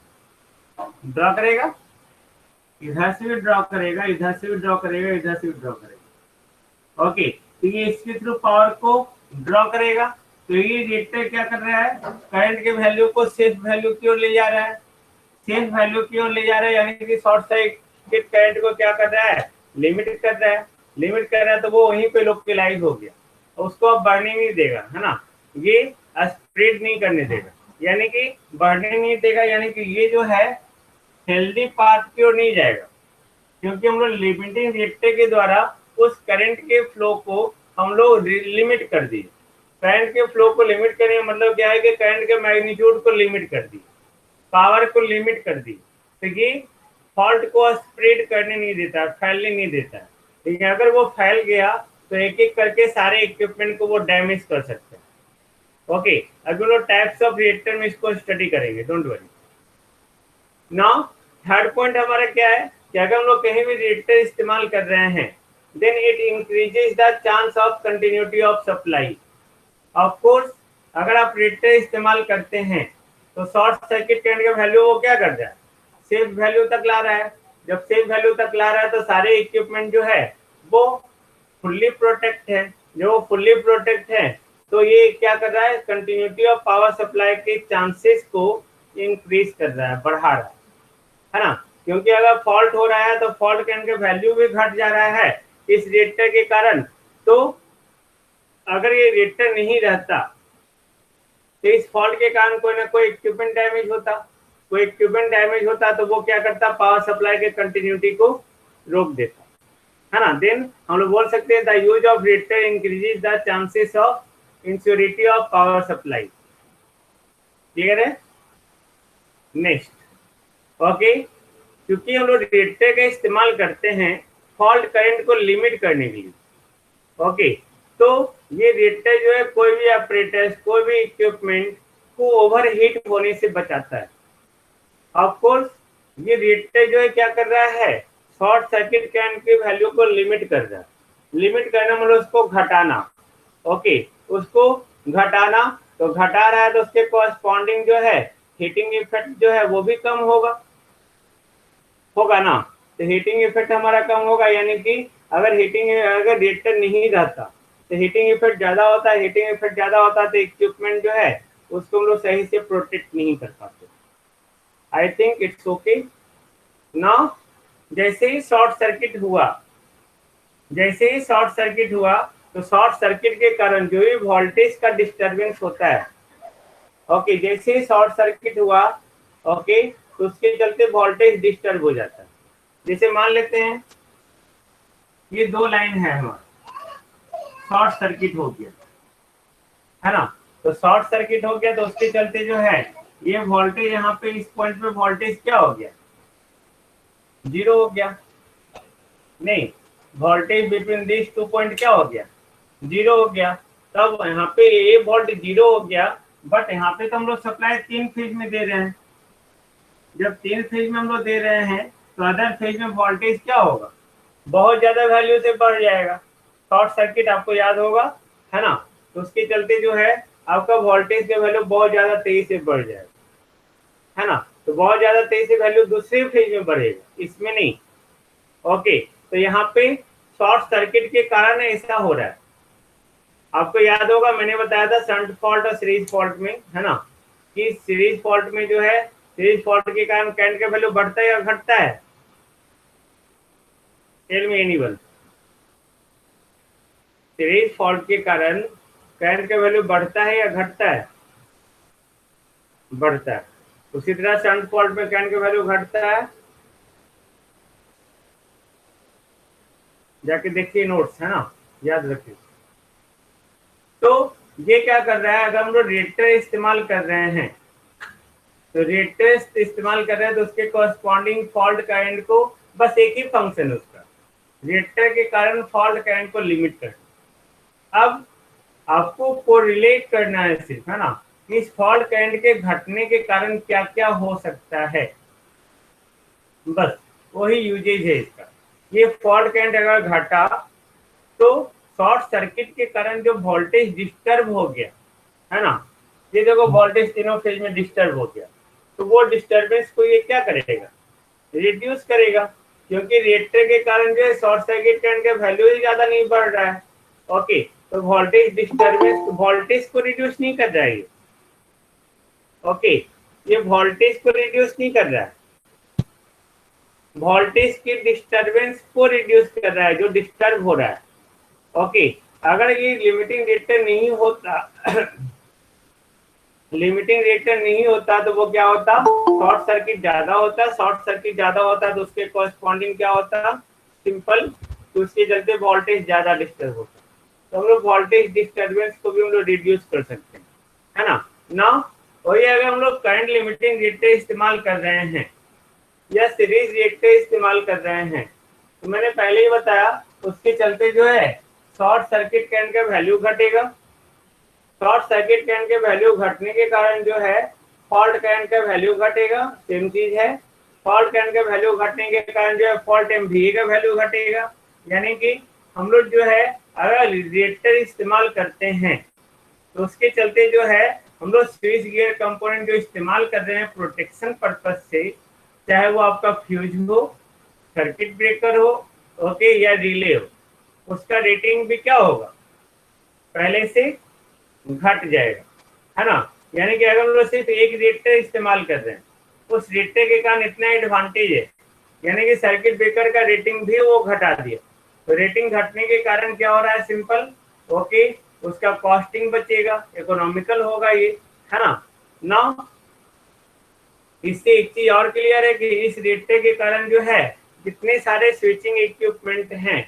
इधर से भी ड्रॉ करेगा, इधर से भी ड्रॉ करेगा, इधर से भी ड्रॉ करेगा। ओके, तो ये इसके थ्रू पावर को ड्रॉ करेगा। तो ये रिएक्टर क्या कर रहा है, करंट के वैल्यू को सेफ वैल्यू की ओर ले जा रहा है, सेफ वैल्यू की ओर ले जा रहा है, यानी कि शॉर्ट सर्किट करंट को क्या कर रहा है, लिमिट कर रहा है, लिमिट कर रहा है। तो वो वहीं पे लोकलाइज हो गया, उसको अब बढ़ने नहीं देगा, है ना, ये स्प्रेड नहीं करने देगा, यानी कि बढ़ने नहीं देगा, यानी कि ये जो है हेल्दी पाथ की ओर नहीं जाएगा, क्योंकि हम लोग लिमिटिंग रिएक्टर के द्वारा उस करंट के फ्लो को हम लोग लिमिट कर दिए। करंट के फ्लो को लिमिट करने का मतलब क्या है कि करंट के मैग्नीट्यूड को लिमिट कर दी, पावर को लिमिट कर दी। तो ये फॉल्ट को स्प्रेड करने नहीं देता, फैलने नहीं देता। लेकिन अगर वो फैल गया तो एक एक करके सारे इक्विपमेंट को वो डैमेज कर सकते हैं। ओके, अभी लोग टाइप्स ऑफ रिएक्टर में इसको स्टडी करेंगे, don't worry. Now third point हमारा क्या है कि अगर हम लोग कहीं भी रिएक्टर इस्तेमाल कर रहे हैं, then it increases the chance of continuity of supply. Of course अगर आप रिएक्टर इस्तेमाल करते हैं तो शॉर्ट सर्किट करंट का वैल्यू वो क्या कर रहा है, सेफ वैल्यू तक ला रहा है। जब सेफ वैल्यू तक ला रहा है तो सारे इक्विपमेंट जो है वो फुल्ली प्रोटेक्ट है। जो फुल्ली प्रोटेक्ट है तो ये क्या कर रहा है, कंटिन्यूटी ऑफ पावर सप्लाई के चांसेस को इंक्रीज कर रहा है, बढ़ा रहा है ना, क्योंकि अगर फॉल्ट हो रहा है तो फॉल्ट करंट का वैल्यू भी घट जा रहा है इस रिएक्टर के कारण। तो अगर ये रिएक्टर नहीं रहता तो इस फॉल्ट के कारण कोई ना कोई इक्विपमेंट डैमेज होता, कोई इक्विपमेंट डैमेज होता तो वो क्या करता, पावर सप्लाई के कंटिन्यूटी को रोक देता, है ना। देन हम लोग बोल सकते हैं the use of reactor increases the chances of इंश्योरिटी ऑफ पावर सप्लाई। क्लियर है? नेक्स्ट, ओके, क्योंकि हम लोग रिएक्टर का इस्तेमाल करते हैं फॉल्ट करंट को लिमिट करने के लिए। ओके, तो ये रिएक्टर जो है कोई भी ऑपरेटर्स, कोई भी इक्विपमेंट को ओवरहीट होने से बचाता है। ऑफ कोर्स ये रिएक्टर जो है क्या कर रहा है, शॉर्ट सर्किट करंट की वैल्यू को लिमिट कर रहा है। लिमिट करना मतलब उसको घटाना। ओके, उसको घटाना, तो घटा रहा है तो उसके कॉरस्पॉन्डिंग जो है हीटिंग इफेक्ट जो है वो भी कम होगा ना। तो हीटिंग इफेक्ट हमारा कम होगा, यानी कि अगर रिएक्टर नहीं रहता तो हीटिंग इफेक्ट ज्यादा होता है, हीटिंग इफेक्ट ज्यादा होता है तो इक्विपमेंट जो है उसको हम लोग सही से प्रोटेक्ट नहीं कर पाते। आई थिंक इट्स ओके नाउ। जैसे ही शॉर्ट सर्किट हुआ तो शॉर्ट सर्किट के कारण जो भी वोल्टेज का डिस्टरबेंस होता है, ओके, जैसे ही शॉर्ट सर्किट हुआ, ओके, तो उसके चलते वोल्टेज डिस्टर्ब हो जाता है। जैसे मान लेते हैं ये 2 लाइन है हमारा, शॉर्ट सर्किट हो गया, है ना। तो शॉर्ट सर्किट हो गया तो उसके चलते जो है ये वोल्टेज यहाँ पे इस पॉइंट पे वोल्टेज क्या हो गया, 0 हो गया। नहीं, वोल्टेज बिटवीन दिस 2 पॉइंट क्या हो गया, 0 हो गया। तब यहाँ पे ये वोल्ट 0 हो गया, बट यहाँ पे तो हम लोग सप्लाई 3 फेज में दे रहे हैं। जब 3 फेज में हम लोग दे रहे हैं तो अदर फेज में वोल्टेज क्या होगा, बहुत ज्यादा वैल्यू से बढ़ जाएगा। शॉर्ट सर्किट आपको याद होगा, है ना, तो उसके चलते जो है आपका वोल्टेज का वैल्यू बहुत ज्यादा तेजी से बढ़ जाएगा, है ना। तो बहुत ज्यादा तेजी से वैल्यू दूसरे फेज में बढ़ेगा, इसमें नहीं। ओके, तो यहाँ पे शॉर्ट सर्किट के कारण ऐसा हो रहा है। आपको याद होगा मैंने बताया था शंट फॉल्ट और सीरीज फॉल्ट में, है ना, कि सीरीज फॉल्ट में जो है सीरीज फॉल्ट के कारण करंट का वैल्यू बढ़ता है या घटता है? Tell me anyone. Series fault के कारण करंट का वैल्यू बढ़ता है या घटता है? बढ़ता है। उसी तरह शंट फॉल्ट में करंट का वैल्यू घटता है। जाके देखिए नोट्स, है ना, याद रखिए। तो ये क्या कर रहा है, अगर हम लोग रेटर इस्तेमाल कर रहे हैं, तो रेटर इस्तेमाल कर रहे हैं तो उसके कॉरस्पॉन्डिंग फॉल्ट करंट को, बस एक ही फंक्शन है उसका, रेटर के कारण फॉल्ट करंट को लिमिट करना। अब आपको कोरिलेट करना है सिर्फ, है ना, कि इस फॉल्ट करंट के घटने के कारण क्या क्या हो सकता है, बस वही यूजेज है इसका। ये फॉल्ट करंट अगर घटा तो शॉर्ट सर्किट के कारण जो वोल्टेज डिस्टर्ब हो गया, है ना, ये देखो वोल्टेज तीनों फेज में डिस्टर्ब हो गया, तो वो डिस्टर्बेंस को ये क्या करेगा, रिड्यूस करेगा, क्योंकि रेटर के कारण जो है शॉर्ट सर्किट करंट का वैल्यू ही ज्यादा नहीं बढ़ रहा है। ओके, तो वोल्टेज डिस्टर्बेंस वोल्टेज को रिड्यूस नहीं कर रहा है ये। ओके, ये वोल्टेज को रिड्यूस नहीं कर रहा है, वोल्टेज की डिस्टर्बेंस को रिड्यूस कर रहा है जो डिस्टर्ब हो रहा है। ओके, अगर ये लिमिटिंग रेटर नहीं होता लिमिटिंग रेटर नहीं होता तो वो क्या होता, शॉर्ट सर्किट ज्यादा होता, शॉर्ट सर्किट ज्यादा होता तो उसके कॉरस्पॉन्डिंग क्या होता, सिंपल, तो उसके चलते वोल्टेज ज्यादा डिस्टर्ब होता। तो हम लोग वोल्टेज डिस्टर्बेंस को भी हम लोग रिड्यूस कर सकते हैं, है ना। ना वही अगर हम लोग करंट लिमिटिंग रेटर इस्तेमाल कर रहे हैं या सीरीज रेटर इस्तेमाल कर रहे हैं, तो मैंने पहले ही बताया उसके चलते जो है शॉर्ट सर्किट करंट का वैल्यू घटेगा, शॉर्ट सर्किट करंट के वैल्यू घटने के कारण जो है फॉल्ट करंट का वैल्यू घटेगा, सेम चीज है। फॉल्ट करंट का वैल्यू घटने के कारण जो है फॉल्ट एमवीए का वैल्यू घटेगा, यानी कि हम लोग जो है अगर रेटर इस्तेमाल करते हैं तो उसके चलते जो है हम लोग स्विच गियर कंपोनेंट जो इस्तेमाल कर रहे हैं प्रोटेक्शन पर्पज से, चाहे वो आपका फ्यूज हो, सर्किट ब्रेकर हो, ओके, या रिले हो, उसका रेटिंग भी क्या होगा, पहले से घट जाएगा, है ना। यानी कि अगर हम लोग सिर्फ एक रेटर इस्तेमाल कर रहे हैं, उस रेटर के कारण इतना एडवांटेज है, यानी कि सर्किट ब्रेकर का रेटिंग भी वो घटा दिया, तो रेटिंग घटने के कारण क्या हो रहा है, सिंपल, ओके, उसका कॉस्टिंग बचेगा, इकोनॉमिकल होगा ये, है ना। ना इससे एक चीज और क्लियर है कि इस रेटर के कारण जो है जितने सारे स्विचिंग इक्विपमेंट हैं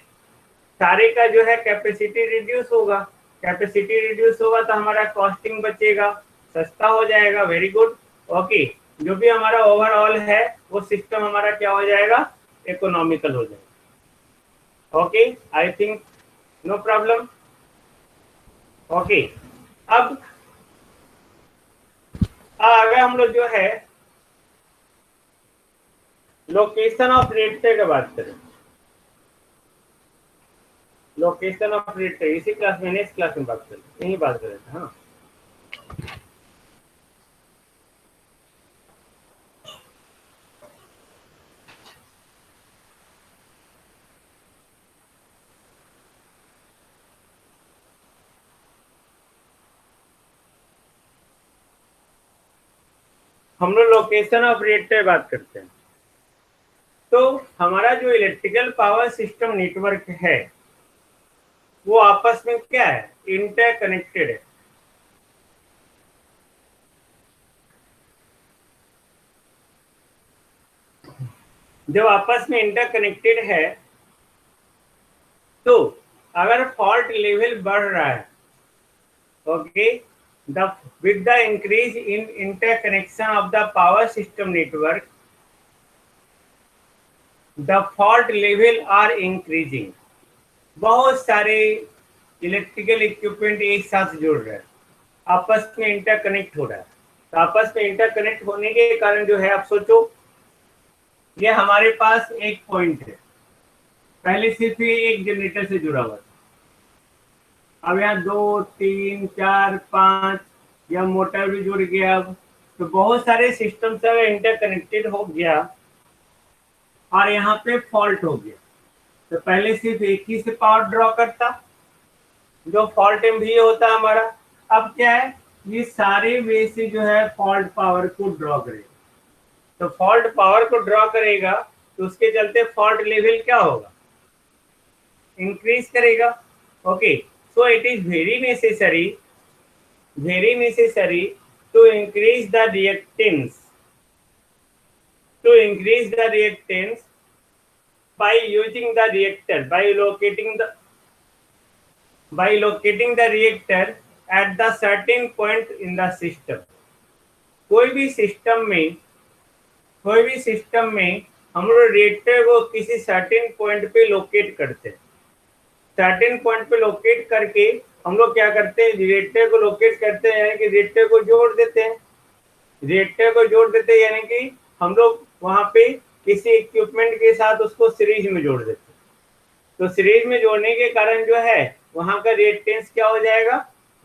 सारे का जो है कैपेसिटी रिड्यूस होगा, कैपेसिटी रिड्यूस होगा तो हमारा कॉस्टिंग बचेगा, सस्ता हो जाएगा, वेरी गुड। ओके, जो भी हमारा ओवरऑल है वो सिस्टम हमारा क्या हो जाएगा, इकोनॉमिकल हो जाएगा। Okay, I think no problem. Okay, अब अगर हम लोग जो है लोकेशन ऑफ रेटर की बात करें, लोकेशन ऑफ रेटर इसी क्लास में नेक्स्ट क्लास में बात करें, यही बात कर रहे थे, हाँ। हम लोग लोकेशन ऑफ रेटर बात करते हैं, तो हमारा जो इलेक्ट्रिकल पावर सिस्टम नेटवर्क है वो आपस में क्या है, इंटरकनेक्टेड है। जब आपस में इंटरकनेक्टेड है तो अगर फॉल्ट लेवल बढ़ रहा है, okay, the with the increase in interconnection of the power system network the fault level are increasing. बहुत सारे इलेक्ट्रिकल इक्विपमेंट एक साथ जुड़ रहे हैं, आपस में इंटरकनेक्ट हो रहा है, तो आपस में इंटरकनेक्ट होने के कारण जो है, आप सोचो ये हमारे पास एक पॉइंट है, पहले सिर्फ ये एक जनरेटर से जुड़ा हुआ था, अब यहाँ 2 3 4 5 या मोटर भी जुड़ गया, अब तो बहुत सारे सिस्टम से इंटरकनेक्टेड हो गया और यहाँ पे फॉल्ट हो गया, तो पहले सिर्फ एक ही से पावर ड्रॉ करता, जो फॉल्ट MVA होता है हमारा। अब क्या है, ये सारे वे से जो है फॉल्ट पावर को ड्रॉ करेगा। तो फॉल्ट पावर को ड्रॉ करेगा तो उसके चलते फॉल्ट लेवल क्या होगा, इंक्रीज करेगा। Okay, so it is very necessary to increase the reactance by using the reactor, by locating the reactor at the certain point in the system। कोई भी सिस्टम में हम लोग रिएक्टर को किसी सर्टेन पॉइंट पे लोकेट करते हैं। सर्टेन पॉइंट पे लोकेट करके हम लोग क्या करते हैं, रिएक्टर को लोकेट करते हैं, यानी कि रिएक्टर को जोड़ देते हैं। यानी कि हम लोग वहां पे किसी इक्विपमेंट के साथ उसको सीरीज में जोड़ देते हैं। तो सीरीज में जोड़ने के कारण जो है वहां का रिएक्टेंस क्या हो जाएगा,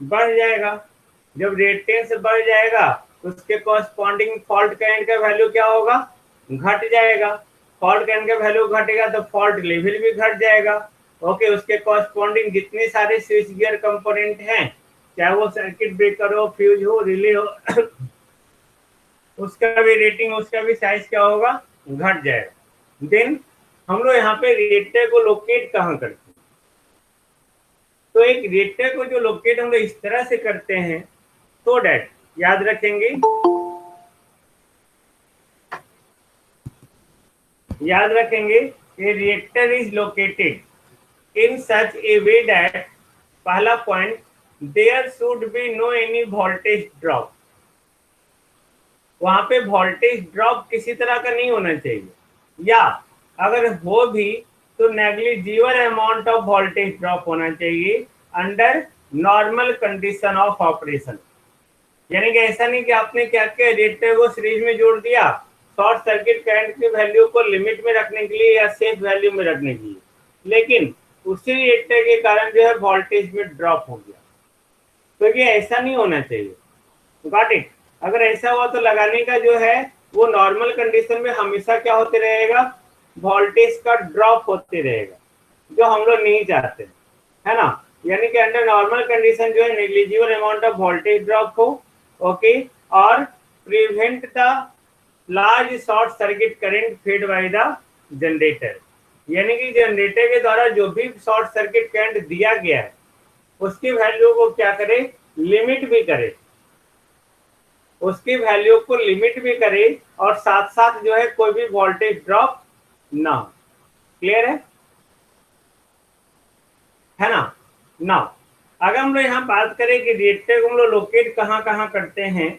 बढ़ जाएगा। जब रिएक्टेंस बढ़ जाएगा तो उसके कॉरस्पॉन्डिंग फॉल्ट करंट का वैल्यू क्या होगा, घट जाएगा। फॉल्ट करंट का वैल्यू घटेगा तो फॉल्ट लेवल भी घट जाएगा। ओके, उसके कॉरस्पॉन्डिंग जितने सारे स्विच गियर कंपोनेंट हैं, चाहे वो सर्किट ब्रेकर हो, फ्यूज हो, रिले हो उसका भी रेटिंग, उसका भी साइज क्या होगा, घट जाएगा। देन हम लोग यहाँ पे रिएक्टर को लोकेट कहाँ करते हैं, तो एक रिएक्टर को जो लोकेट हम लोग इस तरह से करते हैं so that, याद रखेंगे कि reactor is located in such a way that, पहला point, there should be no any voltage drop. वहां पे वोल्टेज ड्रॉप किसी तरह का नहीं होना चाहिए, या अगर हो भी तो negligible amount of voltage drop होना चाहिए under normal condition of operation. यानी कि ऐसा नहीं कि आपने क्या किया, रिएक्टर को सीरीज में जोड़ दिया शॉर्ट सर्किट करंट की वैल्यू को लिमिट में रखने के लिए या सेफ वैल्यू में रखने के लिए, लेकिन उसी रिएक्टर के कारण जो है वोल्टेज में ड्रॉप हो गया। तो ये ऐसा नहीं होना चाहिए, गॉट इट। अगर ऐसा हुआ तो लगाने का जो है वो नॉर्मल कंडीशन में हमेशा क्या होते रहेगा, वोल्टेज का ड्रॉप होते रहेगा, जो हम लोग नहीं चाहते, है ना। यानी कि अंडर नॉर्मल कंडीशन जो है negligible amount of voltage drop हो, ओके, और prevent the large short circuit current fed by the generator. यानी कि जनरेटर के द्वारा जो भी शॉर्ट सर्किट करंट दिया गया है उसकी वैल्यू को क्या करे, लिमिट भी करे, उसकी वैल्यू को लिमिट भी करे, और साथ साथ जो है कोई भी वोल्टेज ड्रॉप ना हो। क्लियर है ना। ना अगर हम लोग यहाँ बात करें कि रिएक्टर को हम लोग लोकेट कहाँ कहाँ करते हैं,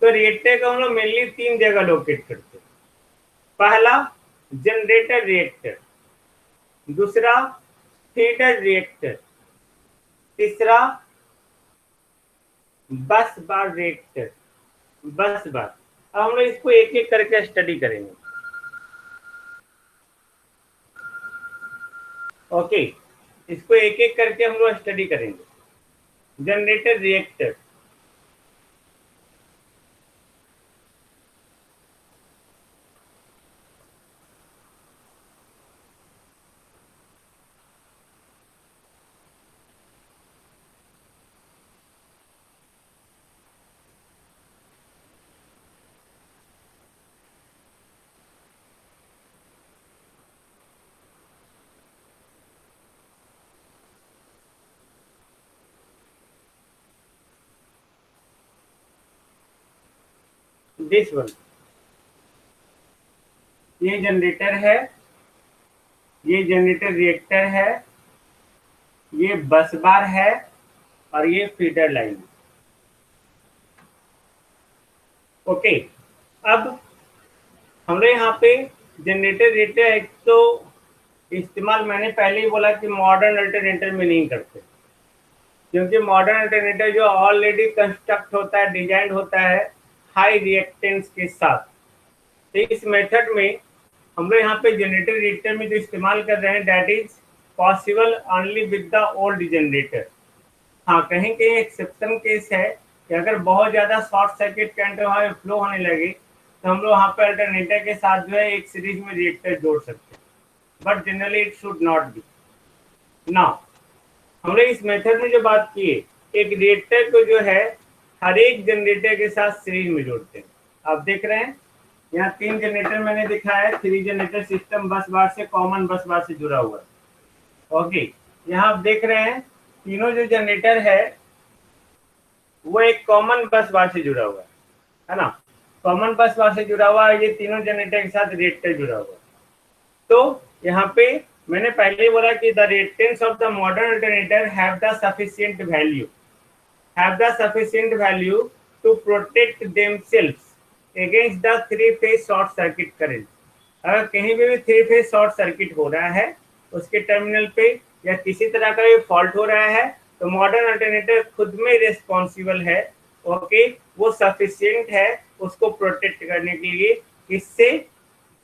तो रिएक्टर को हम लोग मेनली 3 जगह लोकेट करते हैं। पहला जनरेटर रिएक्टर, दूसरा फीडर रिएक्टर, तीसरा बस बार रिएक्टर। बस बार, अब हम लोग इसको एक एक करके स्टडी करेंगे। ओके, इसको एक एक करके हम लोग स्टडी करेंगे। जनरेटर रिएक्टर, दिस वन, ये जनरेटर है, ये जनरेटर रिएक्टर है, ये बस बार है, और ये फीडर लाइन। ओके, अब हम लोग यहाँ पे जनरेटर रिएक्टर एक तो इस्तेमाल मैंने पहले ही बोला कि मॉडर्न अल्टरनेटर में नहीं करते, क्योंकि मॉडर्न अल्टरनेटर जो ऑलरेडी कंस्ट्रक्ट होता है, डिजाइन होता है हाई रिएक्टेंस के साथ। तो इस मेथड में हम लोग यहाँ पे जनरेटर रिएक्टर में जो इस्तेमाल कर रहे हैं that is possible only with the old generator. हाँ, कहीं कहीं एक्सेप्शन केस है कि अगर बहुत ज्यादा शॉर्ट सर्किट करंट वहाँ पे फ्लो होने लगे तो हम लोग वहाँ पे अल्टरनेटर के साथ जो है एक सीरीज में रिएक्टर जोड़ सकते हैं, but generally it should not be. Now हमने इस मेथड में जो बात की है, एक रिएक्टर को जो है हर एक जनरेटर के साथ सीरीज में जोड़ते हैं। आप देख रहे हैं यहाँ 3 जनरेटर मैंने दिखाया है, 3 जनरेटर सिस्टम बस बार से, कॉमन बस बार से जुड़ा हुआ है। ओके, यहाँ आप देख रहे हैं तीनों जो जनरेटर है वो एक कॉमन बस बार से जुड़ा हुआ है ना, कॉमन बस बार से जुड़ा हुआ है। ये तीनों जनरेटर के साथ रिएक्टर जुड़ा हुआ है। तो यहाँ पे मैंने पहले बोला कि the reactance of the modern alternator have the sufficient value, have the sufficient value to protect themselves against the three phase short circuit current। अगर कहीं भी 3 फेज शॉर्ट सर्किट हो रहा है उसके टर्मिनल पे या किसी तरह का फॉल्ट हो रहा है तो मॉडर्न अल्टरनेटर खुद में रिस्पॉन्सिबल है। ओके, वो सफिशियंट है उसको प्रोटेक्ट करने के लिए। किससे?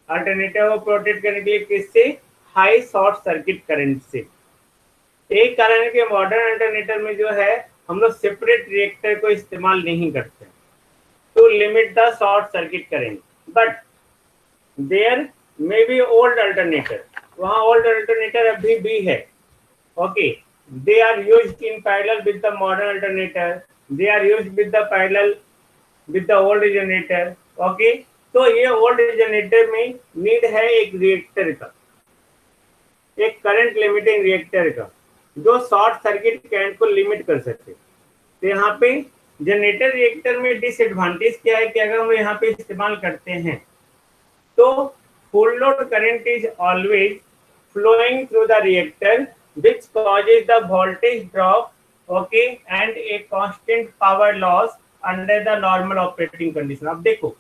अल्टरनेटर को प्रोटेक्ट करने के लिए किससे? हाई शॉर्ट सर्किट करंट से। एक कारण है कि मॉडर्न अल्टरनेटर में जो है हम लोग सेपरेट रिएक्टर को इस्तेमाल नहीं करते to limit the short circuit current, but there may be old alternator, वहां ओल्ड अल्टरनेटर अभी भी है। Okay, they are used in parallel with the modern alternator, they are used with the parallel with the old generator. Okay, तो ये old generator में need है एक reactor का, एक करंट लिमिटिंग रिएक्टर का जो शॉर्ट सर्किट करंट को लिमिट कर सके। तो यहाँ पे जनरेटर रिएक्टर में डिसएडवांटेज क्या है कि अगर हम यहाँ पे इस्तेमाल करते हैं तो full load current is always flowing through the reactor which causes the voltage drop, okay, and a constant power loss under the normal operating condition। अब देखो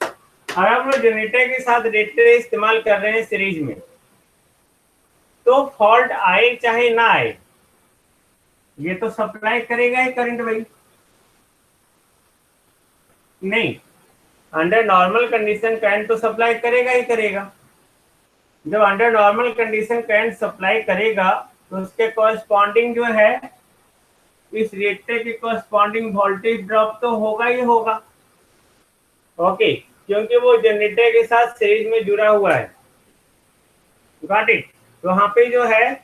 अगर हम लोग जनरेटर के साथ रिएक्टर इस्तेमाल कर रहे हैं सीरीज में तो फॉल्ट आए चाहे ना आए ये तो सप्लाई करेगा ही करंट भाई। नहीं, अंडर नॉर्मल कंडीशन करंट तो सप्लाई करेगा ही करेगा। जब under normal condition current supply करेगा तो उसके कॉरस्पॉन्डिंग जो है इस रिएक्टर के कॉरस्पॉन्डिंग वोल्टेज ड्रॉप तो होगा ही होगा। ओके, क्योंकि वो जनरेटर के साथ सीरीज में जुड़ा हुआ है। Got it? तो वहां पे जो है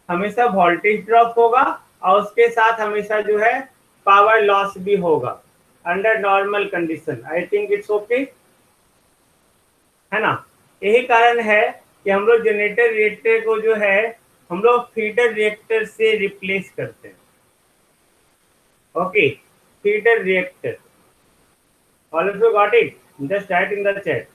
हमेशा वोल्टेज ड्रॉप होगा और उसके साथ हमेशा जो है पावर लॉस भी होगा under normal condition. I think it's okay, है ना। यही कारण है कि हम लोग जनरेटर रिएक्टर को जो है हम लोग फीडर रिएक्टर से रिप्लेस करते हैं। Okay, feeder reactor, all of you got it? Just write in the chat.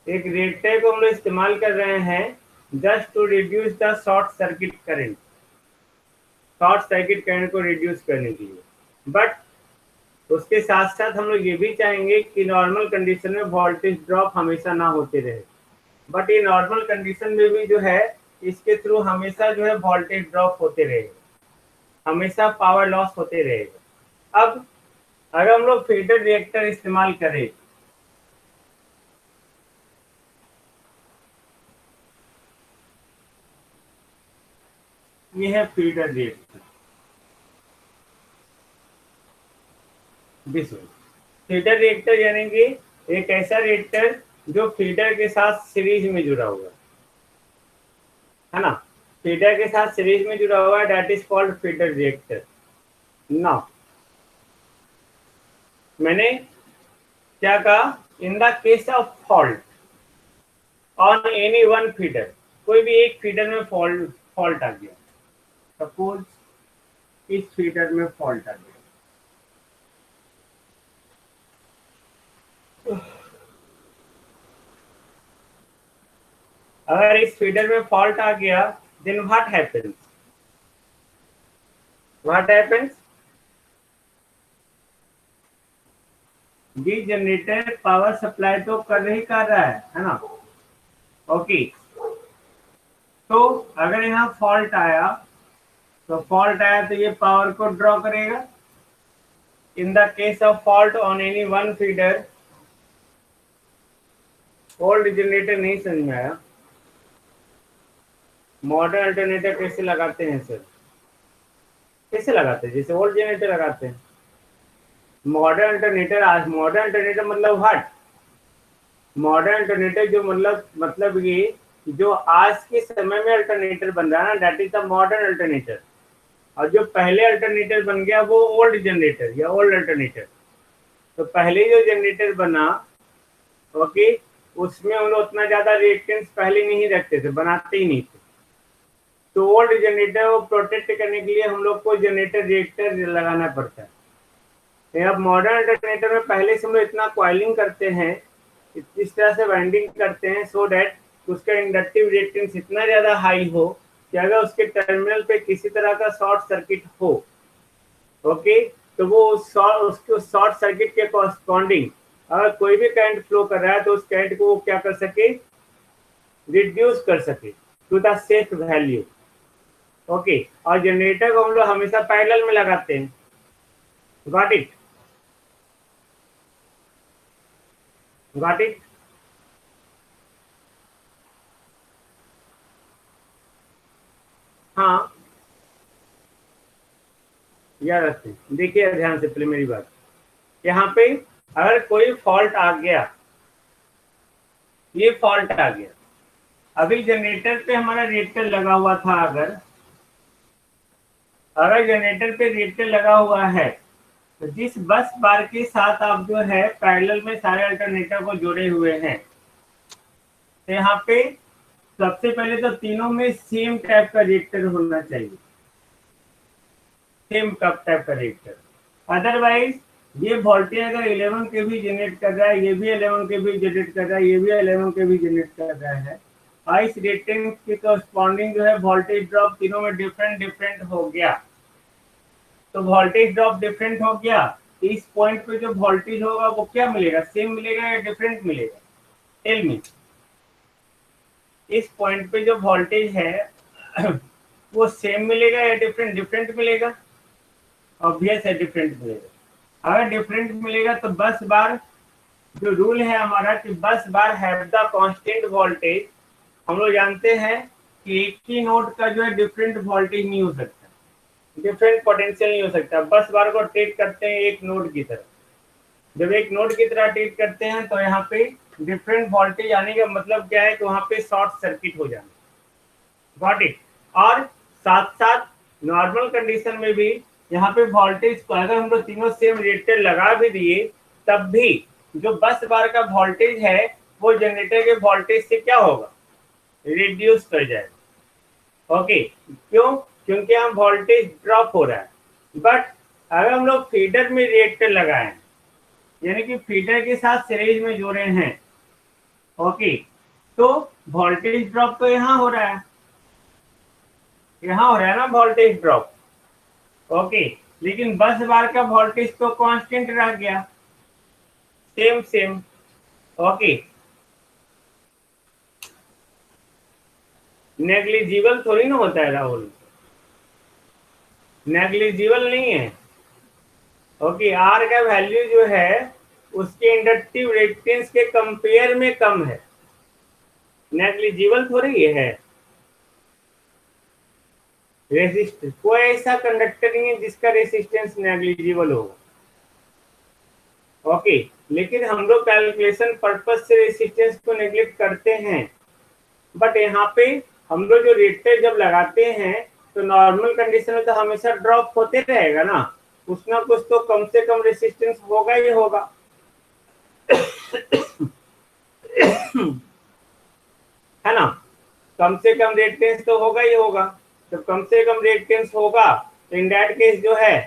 एक रिएक्टर को हम लोग इस्तेमाल कर रहे हैं just to reduce the short circuit current, short circuit current को रिड्यूस करने के लिए। बट उसके साथ साथ हम लोग ये भी चाहेंगे कि नॉर्मल कंडीशन में वोल्टेज ड्रॉप हमेशा ना होते रहे। बट ये नॉर्मल कंडीशन में भी जो है इसके थ्रू हमेशा जो है वोल्टेज ड्रॉप होते रहेगा, हमेशा पावर लॉस होते रहेगा। अब अगर हम लोग फीडर रिएक्टर इस्तेमाल करें ये है फीडर रिएक्टर, फीडर रिएक्टर यानी कि एक ऐसा रिएक्टर जो फीडर के साथ सीरीज में जुड़ा हुआ है ना, फीडर के साथ सीरीज में जुड़ा हुआ है, that is called feeder reactor. Now मैंने क्या कहा? इन the case of fault on any one feeder, कोई भी एक फीडर में फॉल्ट आ गया, सपोज इस फीडर में फॉल्ट आ गया, अगर इस फीडर में फॉल्ट आ गया then what happens? What happens? The generator power supply तो कर रहा है ना। ओके, तो अगर यहाँ फॉल्ट आया तो ये पावर को ड्रॉ करेगा। इन the case of fault on any one feeder, old generator नहीं समझ में आया, मॉडर्न अल्टरनेटर कैसे लगाते हैं सर? कैसे लगाते हैं? जैसे ओल्ड जनरेटर लगाते हैं। मॉडर्न अल्टरनेटर मतलब व्हाट? मॉडर्न अल्टरनेटर जो मतलब ये जो आज के समय में अल्टरनेटर बन रहा है ना, that is the modern alternator, और जो पहले अल्टरनेटर बन गया वो ओल्ड जनरेटर या ओल्ड अल्टरनेटर। तो पहले जो जनरेटर बना, ओके, उसमें हम लोग उतना ज्यादा रिएक्टेंस पहले नहीं रखते थे, बनाते ही नहीं थे। तो ओल्ड जनरेटर को प्रोटेक्ट करने के लिए हम लोग को जनरेटर रिएक्टर लगाना पड़ता है। तो अब मॉडर्न अल्टरनेटर में पहले से हम लोग इतना कॉइलिंग करते हैं, इस तरह से वाइंडिंग करते हैं, सो दैट उसका इंडक्टिव रिएक्टेंस इतना ज्यादा हाई हो कि अगर उसके टर्मिनल पे किसी तरह का शॉर्ट सर्किट हो, ओके, तो वो उसको शॉर्ट सर्किट के कॉरस्पॉन्डिंग अगर कोई भी करंट फ्लो कर रहा है तो उस करंट को वो क्या कर सके, रिड्यूस कर सके to the safe value. Okay, और जनरेटर को हम लोग हमेशा पैरेलल में लगाते हैं। Got it? Got it? हाँ, याद रखते हैं। देखिए ध्यान से पहले मेरी बात, यहाँ पे अगर कोई फॉल्ट आ गया, ये फॉल्ट आ गया, अभी जनरेटर पे हमारा रिएक्टर लगा हुआ था, अगर जनरेटर पे रिएक्टर लगा हुआ है तो जिस बस बार के साथ आप जो है पैरेलल में सारे अल्टरनेटर को जोड़े हुए हैं, तो यहाँ पे सबसे पहले तो तीनों में सेम टाइप का रिएक्टर होना चाहिए, सेम कप टाइप का रिएक्टर। अदरवाइज ये वोल्टेज अगर 11 के भी जनरेट कर रहा है, ये भी 11 के भी जनरेट कर रहा है, ये भी 11 के भी जनरेट कर रहा है, और इस रेटिंग के कॉरस्पॉन्डिंग जो है वोल्टेज ड्रॉप तीनों में डिफरेंट डिफरेंट हो गया। तो वोल्टेज ड्रॉप डिफरेंट हो गया, इस पॉइंट पे जो वोल्टेज होगा वो क्या मिलेगा, सेम मिलेगा या डिफरेंट मिलेगा? Tell me. इस पॉइंट पे जो वोल्टेज है वो सेम मिलेगा या डिफरेंट? डिफरेंट मिलेगा, ऑब्वियस है डिफरेंट मिलेगा। अगर डिफरेंट मिलेगा तो बस बार जो रूल है हमारा कि बस बार हैव द कांस्टेंट वोल्टेज, हम लोग जानते हैं कि एक ही नोड का जो है डिफरेंट वोल्टेज नहीं हो सकता, डिफरेंट पोटेंशियल नहीं हो सकता। बस बार को ट्रीट करते हैं एक नोड की तरह, जब एक नोड की तरह ट्रीट करते हैं तो यहाँ पे डिफरेंट वोल्टेज आने का मतलब क्या है कि वहां पे शॉर्ट सर्किट हो जाना। Got it? और साथ साथ नॉर्मल कंडीशन में भी यहाँ पे वोल्टेज को अगर हम लोग तीनों सेम रेटेड लगा भी दिए, तब भी जो बस बार का वोल्टेज है वो जनरेटर के वोल्टेज से क्या होगा, रिड्यूस कर जाएगा। ओके, क्यों? क्योंकि हम वोल्टेज ड्रॉप हो रहा है। बट अगर हम लोग फीडर में रिएक्टर लगाएं, यानी कि फीडर के साथ सीरीज में जोड़े हैं, ओके, तो वोल्टेज ड्रॉप तो यहाँ हो रहा है, यहाँ हो रहा है ना वोल्टेज ड्रॉप, ओके, लेकिन बस बार का वोल्टेज तो कांस्टेंट रह गया, सेम सेम। ओके, नेग्लिजिबल थोड़ी ना होता है राहुल, नेग्लिजिबल नहीं है। ओके, आर का वैल्यू जो है उसके इंडक्टिव रिएक्टेंस के कंपेयर में कम है, नेग्लिजिबल थोड़ी है। रेसिस्टेंस, कोई ऐसा कंडक्टर नहीं है जिसका रेसिस्टेंस नेग्लिजिबल होगा। ओके, लेकिन हम लोग कैलकुलेशन पर्पज से रेसिस्टेंस को नेग्लेक्ट करते हैं। बट यहाँ पे हम लोग जो रेटेड जब लगाते हैं तो नॉर्मल कंडीशन में तो हमेशा ड्रॉप होते रहेगा ना, कुछ ना कुछ तो कम से कम रेसिस्टेंस होगा ही होगा। है ना, कम से कम रेजिस्टेंस तो होगा ही होगा। जब कम से कम रेजिस्टेंस होगा तो इन दैट केस जो है,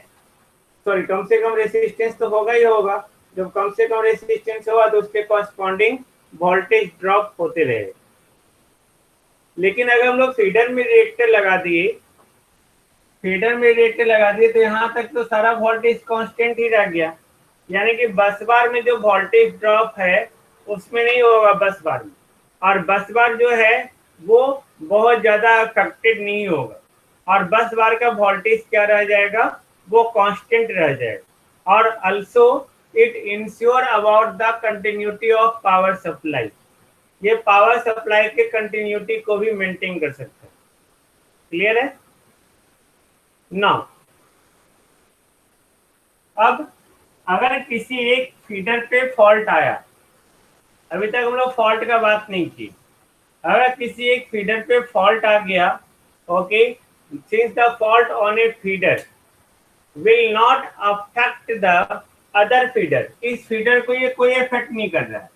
सॉरी, कम से कम रेजिस्टेंस तो होगा ही होगा। जब कम से कम रेजिस्टेंस होगा तो उसके कॉरस्पॉन्डिंग वोल्टेज ड्रॉप होते रहे। लेकिन अगर हम लोग फीडर में रिएक्टर लगा दिए, फीडर में रिएक्टर लगा दिए तो यहाँ तक तो सारा वोल्टेज कांस्टेंट ही रह गया, यानी कि बस बार में जो वोल्टेज ड्रॉप है उसमें नहीं होगा बस बार में, और बस बार जो है वो बहुत ज्यादा अफेक्टेड नहीं होगा, और बस बार का वोल्टेज क्या रह जाएगा, वो कांस्टेंट रह जाएगा। और also it ensure about the continuity of power supply, ये पावर सप्लाई के कंटिन्यूटी को भी मेंटेन कर सकता है। क्लियर है ना? अब अगर किसी एक फीडर पे फॉल्ट आया, अभी तक हम लोग फॉल्ट का बात नहीं की, अगर किसी एक फीडर पे फॉल्ट आ गया, okay, since the fault on A feeder will not affect the other feeder, इस फीडर को ये कोई इफेक्ट नहीं कर रहा है।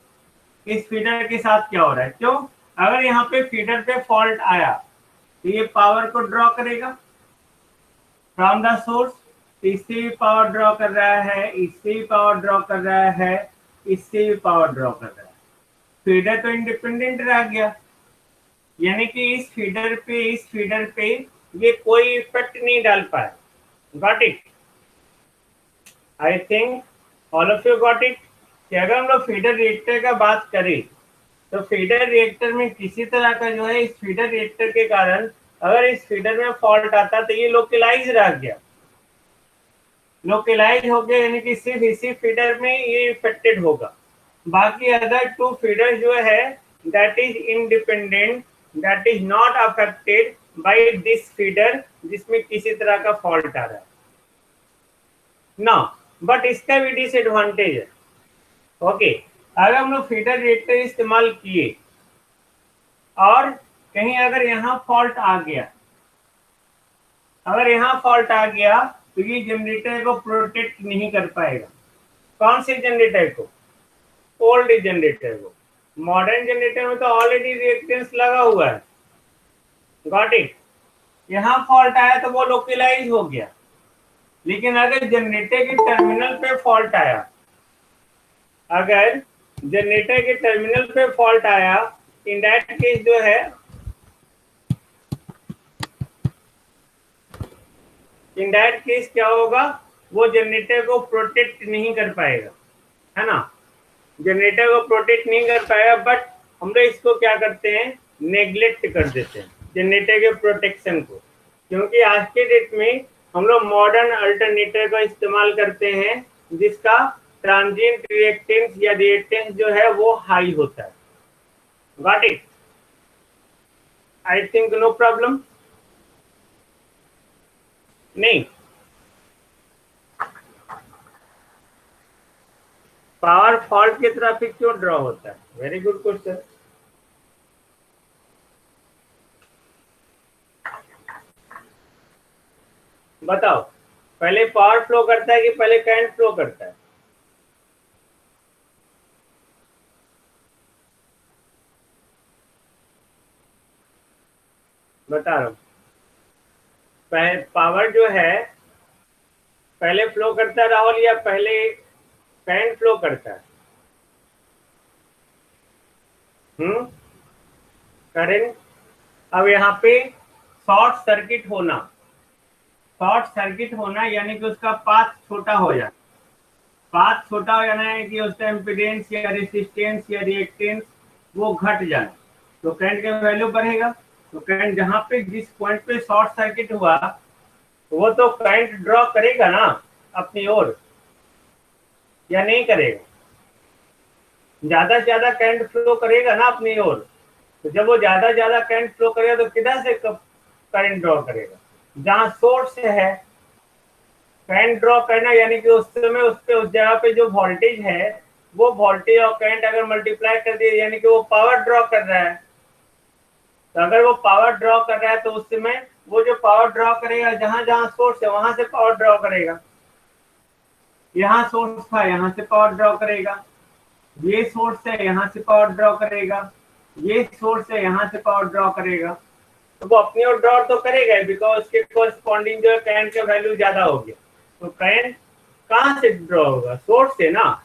इस फीडर के साथ क्या हो रहा है, क्यों? अगर यहाँ पे फीडर पे फॉल्ट आया तो ये पावर को ड्रॉ करेगा फ्रॉम द सोर्स, इससे भी पावर ड्रॉ कर रहा है, इससे भी पावर ड्रॉ कर रहा है, इससे भी पावर ड्रॉ कर रहा है। फीडर तो इंडिपेंडेंट रह गया, यानी कि इस फीडर पे ये कोई इफेक्ट नहीं डाल पाया। Got it? I think all of you got it. कि अगर हम लोग फीडर रिएक्टर का बात करें तो फीडर रिएक्टर में किसी तरह का जो है, इस फीडर रिएक्टर के कारण अगर इस फीडर में फॉल्ट आता तो ये लोकलाइज रह गया, लोकलाइज हो गया, यानी कि सिर्फ इसी फीडर में ये इफेक्टेड होगा। बाकी अदर टू फीडर जो है that is independent, that is not affected by this feeder जिसमें किसी तरह का फॉल्ट आ रहा है ना। बट इसका भी डिसएडवांटेज है। ओके, अगर हम लोग फीडर रिएक्टर इस्तेमाल किए और कहीं अगर यहाँ फॉल्ट आ गया, अगर यहाँ फॉल्ट आ गया तो ये जनरेटर को प्रोटेक्ट नहीं कर पाएगा। कौन से जनरेटर को? ओल्ड जनरेटर को। मॉडर्न जनरेटर में तो ऑलरेडी रिएक्टेंस लगा हुआ है। Got it? यहाँ फॉल्ट आया तो वो लोकलाइज हो गया, लेकिन अगर जनरेटर के टर्मिनल पे फॉल्ट आया, अगर जनरेटर के टर्मिनल पे फॉल्ट आया, इन दैट केस जो है, इन दैट केस क्या होगा, वो जनरेटर को प्रोटेक्ट नहीं कर पाएगा, है ना। जनरेटर को प्रोटेक्ट नहीं कर पाएगा, बट हम लोग इसको क्या करते हैं, नेग्लेक्ट कर देते हैं जनरेटर के प्रोटेक्शन को, क्योंकि आज के डेट में हम लोग मॉडर्न अल्टरनेटर का इस्तेमाल करते हैं जिसका ट्रांजिएंट रिएक्टेंस या रिएक्टेंस जो है वो हाई होता है। Got it? I think no problem. नहीं, पावर फॉल्ट की तरफ ही क्यों ड्रॉ होता है? Very good question. बताओ, पहले पावर फ्लो करता है कि पहले करंट फ्लो करता है? बता रहा हूं, पावर जो है पहले फ्लो करता है राहुल, या पहले करंट फ्लो करता है? करंट। अब यहाँ पे शॉर्ट सर्किट होना, शॉर्ट सर्किट होना यानी कि उसका पाथ छोटा हो जाना, पाथ छोटा हो जाना है कि उसका इम्पीडेंस या रेसिस्टेंस या रिएक्टेंस वो घट जाना, तो करंट का वैल्यू बढ़ेगा। तो करंट जहाँ पे जिस पॉइंट पे शॉर्ट सर्किट हुआ वो तो करंट ड्रॉ करेगा ना अपनी ओर, या नहीं करेगा? ज्यादा से ज्यादा करंट फ्लो करेगा ना अपनी ओर। तो जब वो ज्यादा ज्यादा करंट फ्लो करेगा तो किधर से करंट ड्रॉ करेगा? जहां सोर्स है। करंट ड्रॉ करना यानी कि उस समय उस जगह पे जो वोल्टेज है वो वोल्टेज और करंट अगर मल्टीप्लाई कर दिए यानी कि वो पावर ड्रॉ कर रहा है। तो अगर वो पावर ड्रॉ कर रहा है तो उस समय वो जो पावर ड्रॉ करेगा, जहां जहां सोर्स है वहां से पावर ड्रॉ करेगा। यहाँ सोर्स था, यहाँ से पावर ड्रॉ करेगा। ये सोर्स है, यहाँ से पावर ड्रॉ करेगा। ये सोर्स है, यहाँ से पावर ड्रॉ करेगा। तो वो अपनी ओर ड्रॉ तो करेगा बिकॉज उसके कोरस्पॉन्डिंग जो है करंट का वैल्यू ज्यादा हो गया। तो करंट कहाँ से ड्रॉ होगा? सोर्स से ना।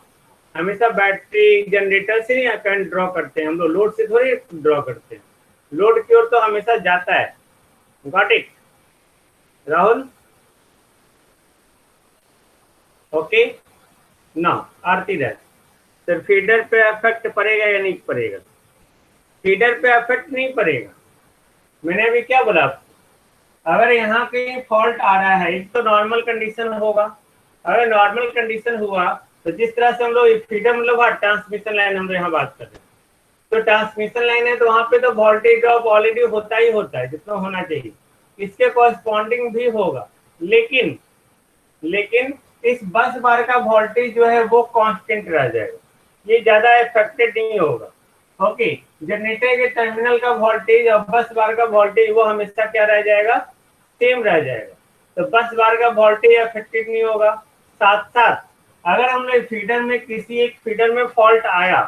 हमेशा बैटरी जनरेटर से ही करंट ड्रॉ करते हैं हम लोग, लोड से थोड़ी ड्रॉ करते हैं। लोड की ओर तो हमेशा जाता है। Got it Rahul? ओके ना आरती रह, तो फीडर पे इफेक्ट पड़ेगा या नहीं पड़ेगा? फीडर पे इफेक्ट नहीं पड़ेगा। मैंने अभी क्या बोला, अगर यहाँ कहीं फॉल्ट आ रहा है तो नॉर्मल कंडीशन होगा। अगर नॉर्मल कंडीशन हुआ तो जिस तरह से हम लोग फीडर मतलब ट्रांसमिशन लाइन हम लोग यहाँ बात कर रहे हैं, तो ट्रांसमिशन लाइन है तो वहां पे तो वोल्टेज ड्रॉप ऑलरेडी होता ही होता है जितना होना चाहिए, इसके कॉरस्पॉन्डिंग भी होगा। लेकिन इस बस बार का वोल्टेज जो है वो कांस्टेंट रह जाएगा, ये ज्यादा इफेक्टेड नहीं होगा। ओके, जनरेटर के टर्मिनल का वोल्टेज और बस बार का वोल्टेज वो हमेशा क्या रह जाएगा, सेम रह जाएगा। तो बस बार का वोल्टेज अफेक्टेड नहीं होगा। साथ साथ अगर हमने फीडर में किसी एक फीडर में फॉल्ट आया,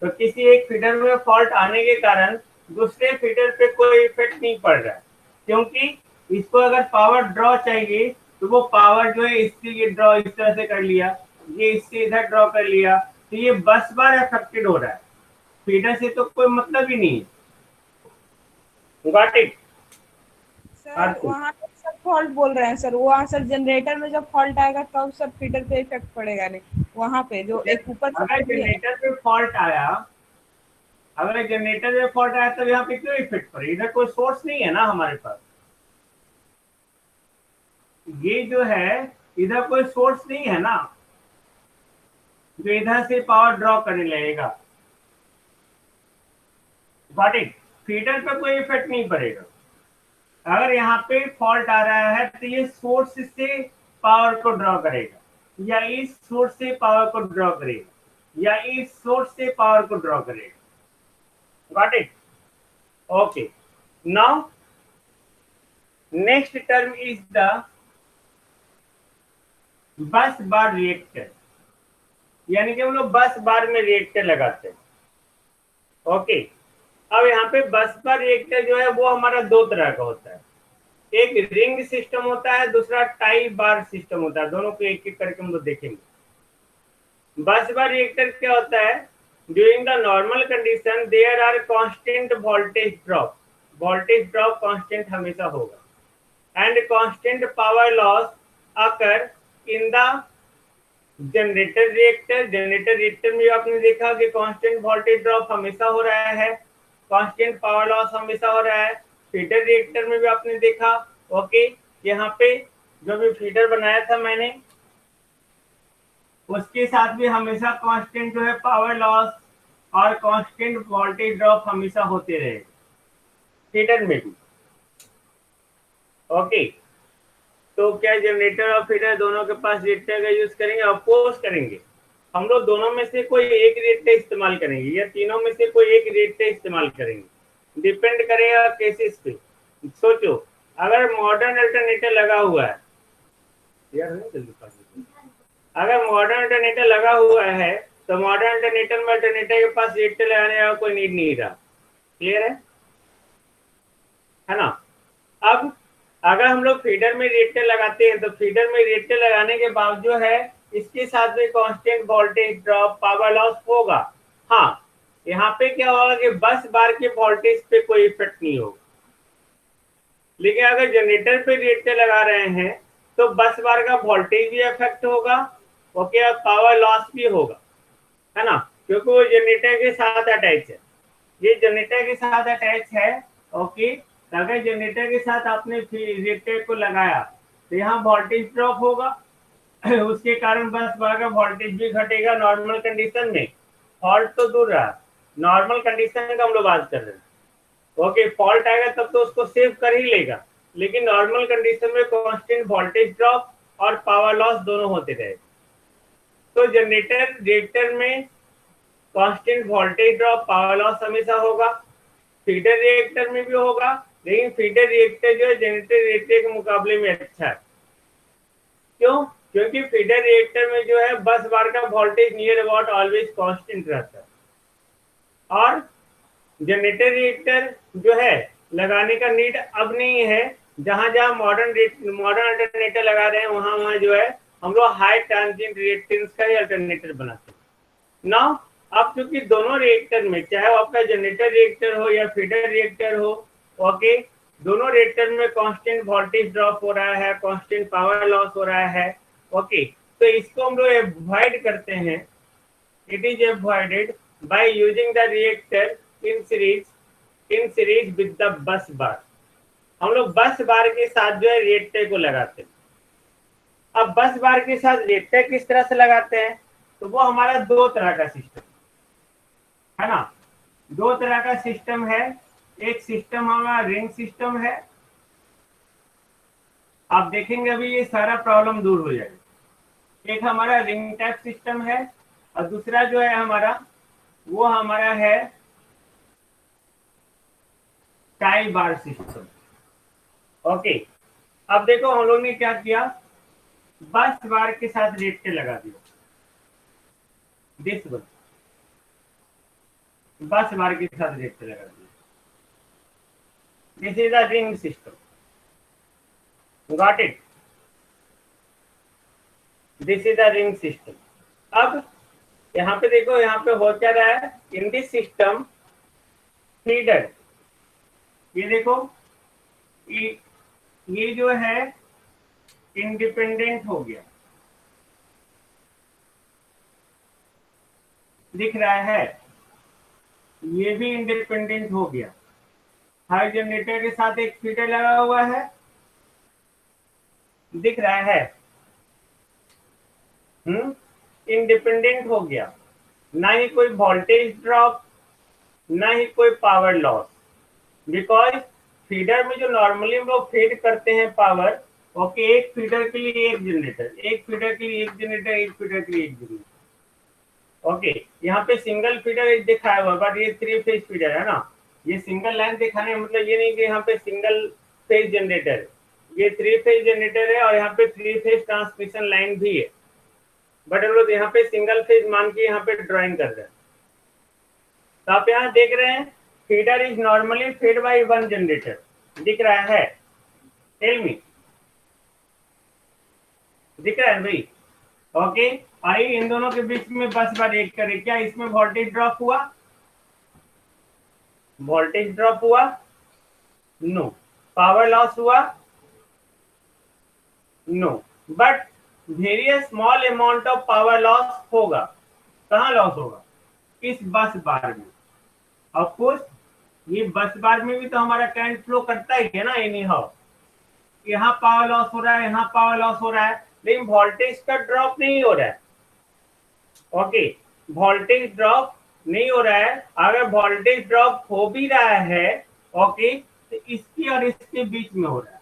तो किसी एक फीडर में फॉल्ट आने के कारण दूसरे फीडर पे कोई इफेक्ट नहीं पड़ रहा है, क्योंकि इसको अगर पावर ड्रॉ चाहिए तो वो पावर जो है इससे ये ड्रॉ इस तरह से कर लिया, ये इससे इधर ड्रॉ कर लिया, तो ये बस बार अफेक्टेड हो रहा है, फीडर से तो कोई मतलब ही नहीं है। Got it? सर वहाँ पे सब फॉल्ट बोल रहे हैं सर, वहाँ सर जनरेटर में जब फॉल्ट आएगा तब सब फीडर पे इफेक्ट पड़ेगा, नहीं वहाँ पे जो एक ऊपर अगर साइड भी है। जनरेटर पे फॉल्ट आया, अगर जनरेटर में फॉल्ट आया तो यहाँ पे क्यों इफेक्ट पड़े, इधर कोई सोर्स नहीं है ना हमारे पास, ये जो है इधर कोई सोर्स नहीं है ना जो इधर से पावर ड्रॉ करने लगेगा। Got it? फीडर पे कोई इफेक्ट नहीं पड़ेगा। अगर यहाँ पे फॉल्ट आ रहा है तो ये सोर्स से पावर को ड्रॉ करेगा, या इस सोर्स से पावर को ड्रॉ करेगा, या इस सोर्स से पावर को ड्रॉ करेगा। Got it? Okay, now next term is the bus bar reactor, यानी कि हम लोग बस बार में रिएक्टर लगाते हैं। ओके, अब यहाँ पे बस बार रिएक्टर जो है वो हमारा दो तरह का होता है, एक रिंग सिस्टम होता है, दूसरा टाई बार सिस्टम होता है। दोनों को एक एक करके हम लोग देखेंगे। बस बार रिएक्टर क्या होता है, during the normal condition there are constant voltage drop constant हमेशा होगा, and constant power loss occur in the generator reactor में आपने देखा कि कांस्टेंट वोल्टेज ड्रॉप हमेशा हो रहा है, कांस्टेंट पावर लॉस हमेशा हो रहा है। फीडर रिएक्टर में भी आपने देखा। ओके, यहाँ पे जो भी फीडर बनाया था मैंने उसके साथ भी हमेशा कांस्टेंट जो है पावर लॉस और कांस्टेंट वोल्टेज ड्रॉप हमेशा होते रहे फीडर में भी। ओके, तो क्या जनरेटर और फीडर दोनों के पास रिएक्टर का यूज करेंगे? अपोज करेंगे। हम लोग दोनों में से कोई एक रिएक्टर इस्तेमाल करेंगे या तीनों में से कोई एक रिएक्टर इस्तेमाल करेंगे, डिपेंड करेगा केसेस पे। सोचो, अगर मॉडर्न अल्टरनेटर लगा हुआ है यार, अगर मॉडर्न अल्टरनेटर लगा हुआ है तो मॉडर्न अल्टरनेटर में अल्टरनेटर के पास रिएक्टर लगाने का कोई नीड नहीं रहा। क्लियर है ना? अब अगर हम लोग फीडर में रिएक्टर लगाते हैं तो फीडर में रिएक्टर लगाने के बाद जो है इसके साथ में constant voltage drop power loss होगा। हाँ, यहाँ पे क्या होगा कि बस बार के वोल्टेज पे कोई इफेक्ट नहीं होगा, लेकिन अगर जनरेटर पे रिएक्टर लगा रहे हैं तो बस बार का वोल्टेज भी इफेक्ट होगा, ओके, और पावर लॉस भी होगा, है ना, क्योंकि वो जनरेटर के साथ अटैच है। ये जनरेटर के साथ अटैच है। ओके, अगर जनरेटर के साथ आपने रिएक्टर को लगाया तो यहाँ वोल्टेज ड्रॉप होगा उसके कारण बस बार का वोल्टेज भी घटेगा नॉर्मल कंडीशन में। फॉल्ट तो दूर रहा, नॉर्मल कंडीशन का हम लोग बात कर रहे हैं। ओके, फॉल्ट आएगा तब तो उसको सेव कर ही लेगा, लेकिन नॉर्मल कंडीशन में कांस्टेंट वोल्टेज ड्रॉप और पावर लॉस दोनों होते रहे। तो जनरेटर रिएक्टर में constant voltage drop power loss हमेशा होगा, फीडर रिएक्टर में भी होगा, लेकिन फीडर रिएक्टर जो है जनरेटर रिएक्टर के मुकाबले में अच्छा है। क्यों? क्योंकि फीडर रिएक्टर में जो है बस बार का voltage near about always constant रहता है, और जनरेटर रिएक्टर जो है लगाने का नीड अब नहीं है। जहां जहां मॉडर्न अल्टरनेटर लगा रहे हैं वहां वहां जो है हम लोग हाई ट्रांजिएंट रिएक्टेंस का ही अल्टरनेटर बनाते हैं। नाउ अब क्योंकि दोनों रिएक्टर में, चाहे वो आपका जनरेटर रिएक्टर हो या फीडर रिएक्टर हो, ओके, दोनों रिएक्टर में कांस्टेंट वोल्टेज ड्रॉप हो रहा है, कांस्टेंट पावर लॉस हो रहा है। ओके, तो इसको हम लोग अवॉइड करते हैं। It is avoided by using the reactor in series with the bus bar. हम लोग बस बार के साथ जो है रिएक्टर को लगाते हैं। अब बस बार के साथ रिएक्टर किस तरह से लगाते हैं, तो वो हमारा दो तरह का सिस्टम है ना, दो तरह का सिस्टम है। एक सिस्टम हमारा रिंग सिस्टम है, आप देखेंगे अभी ये सारा प्रॉब्लम दूर हो जाएगा। एक हमारा रिंग टाइप सिस्टम है, और दूसरा जो है हमारा वो हमारा है टाई बार सिस्टम। ओके, अब देखो हम लोग ने क्या किया, बस बार के साथ रेट लगा दिया, दिस वन बस बार के साथ रेट लगा दिया। This is the ring system, got it, this is the ring system. अब यहाँ पे देखो, यहाँ पे हो क्या रहा है, इन दिस सिस्टम फीडर, ये देखो ये जो है इंडिपेंडेंट हो गया, दिख रहा है, ये भी इंडिपेंडेंट हो गया। हर जनरेटर के साथ एक फीडर लगा हुआ है, दिख रहा है, इंडिपेंडेंट हो गया, ना ही कोई वोल्टेज ड्रॉप, ना ही कोई पावर लॉस, बिकॉज फीडर में जो नॉर्मली हम लोग फीड करते हैं पावर, ओके, एक फीडर के लिए एक जनरेटर, एक फीडर के लिए एक जनरेटर, एक फीडर के लिए एक जनरेटर। ओके, यहाँ पे सिंगल फीडर दिखाया हुआ, बट ये 3 फेज फीडर है ना, ये सिंगल लाइन दिखाने मतलब ये नहीं कि यहाँ पे सिंगल फेज जनरेटर, ये 3 फेज जनरेटर है और यहाँ पे 3 फेज ट्रांसमिशन लाइन भी है, बट हम लोग यहाँ पे सिंगल फेज मान के यहाँ पे ड्राइंग कर रहे हैं। तो आप यहाँ देख रहे हैं, feeder is normally fed by one generator, दिख रहा है, टेल मी, दिख रहा है भाई? ओके, आइए इन दोनों के बीच में बस बार एक करें, क्या इसमें वोल्टेज ड्रॉप हुआ? वोल्टेज ड्रॉप हुआ? नो। पावर लॉस हुआ? No, but very small amount of power loss होगा। कहाँ लॉस होगा? इस बस बार में। ऑफ कोर्स ये बस बार में भी तो हमारा करंट फ्लो करता ही है ना, एनी हाउ, यहाँ पावर लॉस हो रहा है, यहाँ पावर लॉस हो रहा है, लेकिन वोल्टेज का ड्रॉप नहीं हो रहा है। ओके, वोल्टेज ड्रॉप नहीं हो रहा है। अगर वोल्टेज ड्रॉप हो भी रहा है, ओके, तो इसकी और इसके बीच में हो रहा है,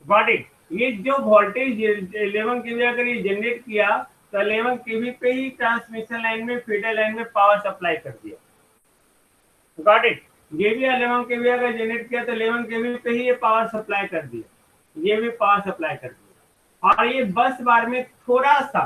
गॉट इट? ये जो वोल्टेज 11 केवी अगर ये जनरेट किया तो 11 केवी पे ही ट्रांसमिशन लाइन में, फीडर लाइन में पावर सप्लाई कर दिया, गॉट इट? ये भी 11 केवी अगर जनरेट किया तो 11 केवी पे ही ये पावर सप्लाई कर दिया, ये भी पावर सप्लाई कर दिया, और ये बस बार में थोड़ा सा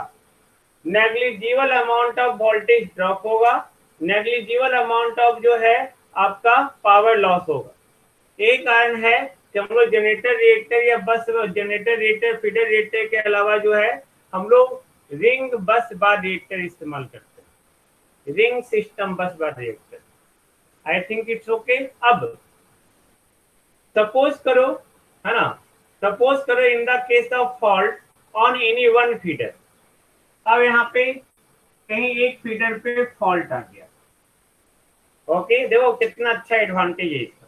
negligible amount of voltage drop होगा, नेग्लिजिबल अमाउंट ऑफ जो है आपका पावर लॉस होगा। एक कारण है कि हम लोग जनरेटर रिएक्टर या बस जनरेटर रिएक्टर फीडर रिएक्टर के अलावा जो है हम लोग रिंग बस बार रिएक्टर इस्तेमाल करते हैं, ring system bus bar reactor. I think it's okay. अब सपोज करो, है ना, सपोज करो in the case of fault on any one feeder, अब यहाँ पे कहीं एक फीडर पे फॉल्ट आ गया, ओके, देखो कितना अच्छा एडवांटेज है इसका,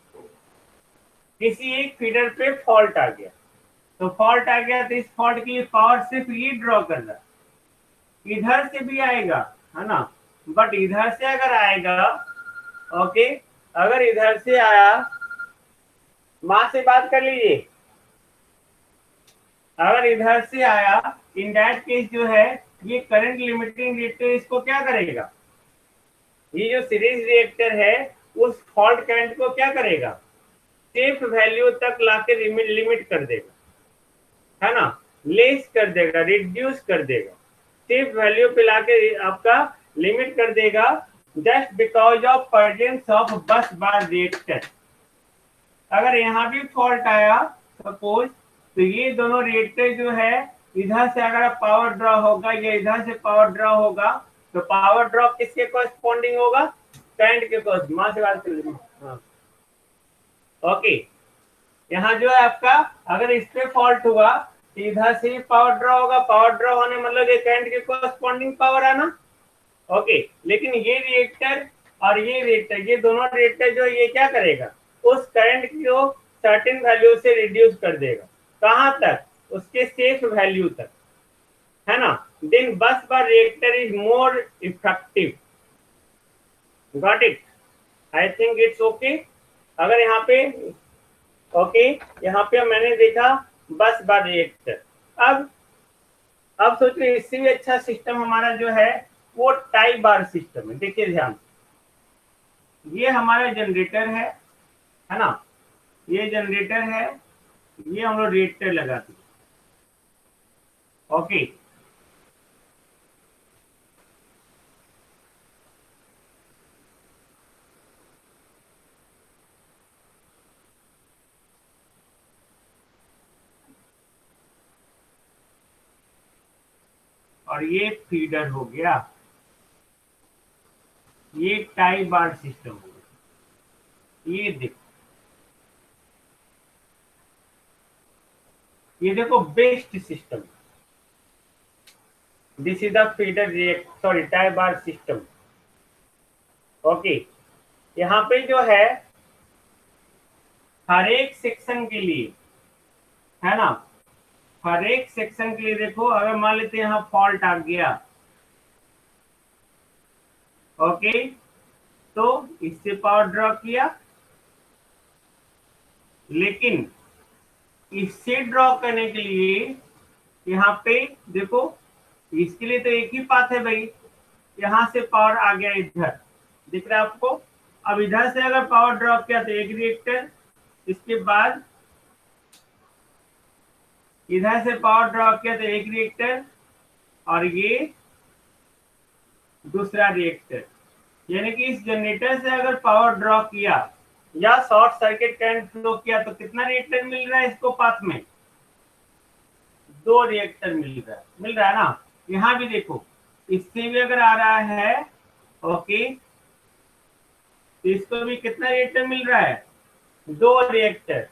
किसी एक फीडर पे फॉल्ट आ गया, तो फॉल्ट आ गया तो इस फॉल्ट के लिए पावर सिर्फ ये ड्रॉ कर रहा, इधर से भी आएगा, है ना, बट इधर से अगर आएगा, ओके, अगर इधर से आया, माँ से बात कर लीजिए, अगर इधर से आया, इन दैट केस जो है ये करंट लिमिटिंग रिएक्टर इसको क्या करेगा, ये जो सीरीज रिएक्टर है उस फॉल्ट करंट को क्या करेगा, सेफ वैल्यू तक लाके लिमिट कर देगा, है ना, लेस कर देगा, रिड्यूस कर देगा, सेफ वैल्यू पे लाके आपका लिमिट कर देगा, just because of presence of बस बार रिएक्टर। अगर यहाँ भी फॉल्ट आया सपोज, तो ये दोनों रिएक्टर जो है इधर से अगर पावर ड्रॉ होगा या इधर से पावर ड्रॉ होगा, तो पावर ड्रॉप किसके कॉरेस्पॉन्डिंग होगा, करंट के कॉरेस्पॉन्डिंग। मां से बात कर लीजिए, हाँ, ओके, यहाँ जो है आपका अगर इस पे फॉल्ट हुआ तो इधर से ही पावर ड्रॉ होगा, पावर ड्रॉ होने मतलब ये करंट के कॉरेस्पॉन्डिंग पावर है ना, ओके, लेकिन ये रिएक्टर और ये रिएक्टर, ये दोनों रिएक्टर जो ये क्या करेगा, उस करंट को सर्टेन वैल्यू से रिड्यूस कर देगा, कहां तक, उसके सेफ वैल्यू तक, है ना, then bus bar reactor is more effective, got it? I think it's okay. अगर यहाँ पे ओके, यहाँ पे मैंने देखा बस बार रिएक्टर, अब सोचिए इससे भी अच्छा सिस्टम हमारा जो है वो टाई बार सिस्टम है। देखिए ध्यान, ये हमारा जनरेटर है ना, ये जनरेटर है, ये हम लोग रिएक्टर लगाते हैं। ओके, और ये फीडर हो गया, ये टाई बार सिस्टम हो गया। ये देखो, ये देखो best system, this is the feeder react sorry tie bar system. Okay, यहाँ पे जो है हर एक सेक्शन के लिए, है ना, हर एक सेक्शन के लिए देखो, अगर मान लेते हैं यहाँ फॉल्ट आ गया, ओके, तो इससे पावर ड्रॉ किया, लेकिन इससे ड्रॉ करने के लिए यहाँ पे देखो, इसके लिए तो एक ही पाथ है भाई, यहाँ से पावर आ गया इधर, दिख रहा है आपको। अब इधर से अगर पावर ड्रॉ किया तो एक रिएक्टर, इसके बाद इधर से पावर ड्रॉ किया तो एक रिएक्टर, और ये दूसरा रिएक्टर। यानी कि इस जनरेटर से अगर पावर ड्रॉ किया या शॉर्ट सर्किट करंट फ्लो किया तो कितना रिएक्टर मिल रहा है इसको पाथ में? 2 रिएक्टर मिल रहा है ना। यहाँ भी देखो, इससे भी अगर आ रहा है, ओके, तो इसको भी कितना रिएक्टर मिल रहा है? 2 रिएक्टर।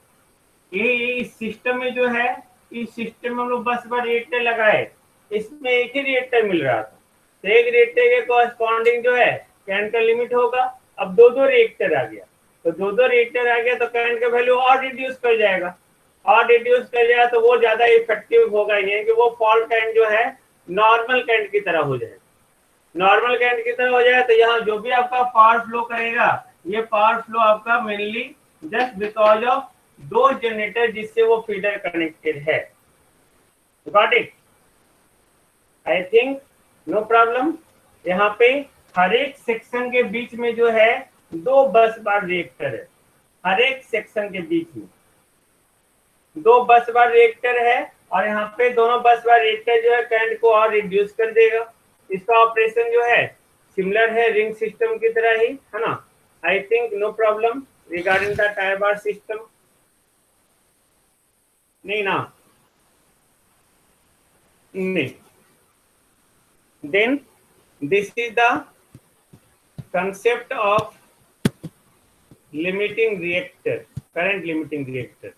ये इस सिस्टम में जो है, इस सिस्टम में हम लोग बस बार रिएक्टर लगाए, इसमें एक ही रिएक्टर मिल रहा था, तो एक रिएक्टर के कॉरेस्पॉन्डिंग जो है करंट का लिमिट होगा। अब 2 रिएक्टर आ गया, तो 2 रिएक्टर आ गया तो करंट का वैल्यू और रिड्यूस कर जाएगा, और रिड्यूस कर जाएगा तो वो ज्यादा इफेक्टिव होगा, यानी कि वो फॉल्ट करंट जो है नॉर्मल करंट की तरह हो जाएगा। नॉर्मल करंट की तरह हो जाए तो यहाँ जो भी आपका पावर फ्लो करेगा, ये पावर फ्लो आपका mainly just because of 2 generator जिससे वो फीडर कनेक्टेड है। Got it? I think no problem. यहाँ पे हर एक सेक्शन के बीच में जो है 2 बस बार रिएक्टर है, हर एक सेक्शन के बीच में 2 बस बार रिएक्टर है, और यहाँ पे दोनों बस बार रिएक्टर जो है करंट को और रिड्यूस कर देगा। इसका ऑपरेशन जो है सिमिलर है रिंग सिस्टम की तरह ही, है ना। I think no problem regarding the tie bar system, नहीं ना, नहीं। Then this is the concept of limiting reactor, current limiting reactor.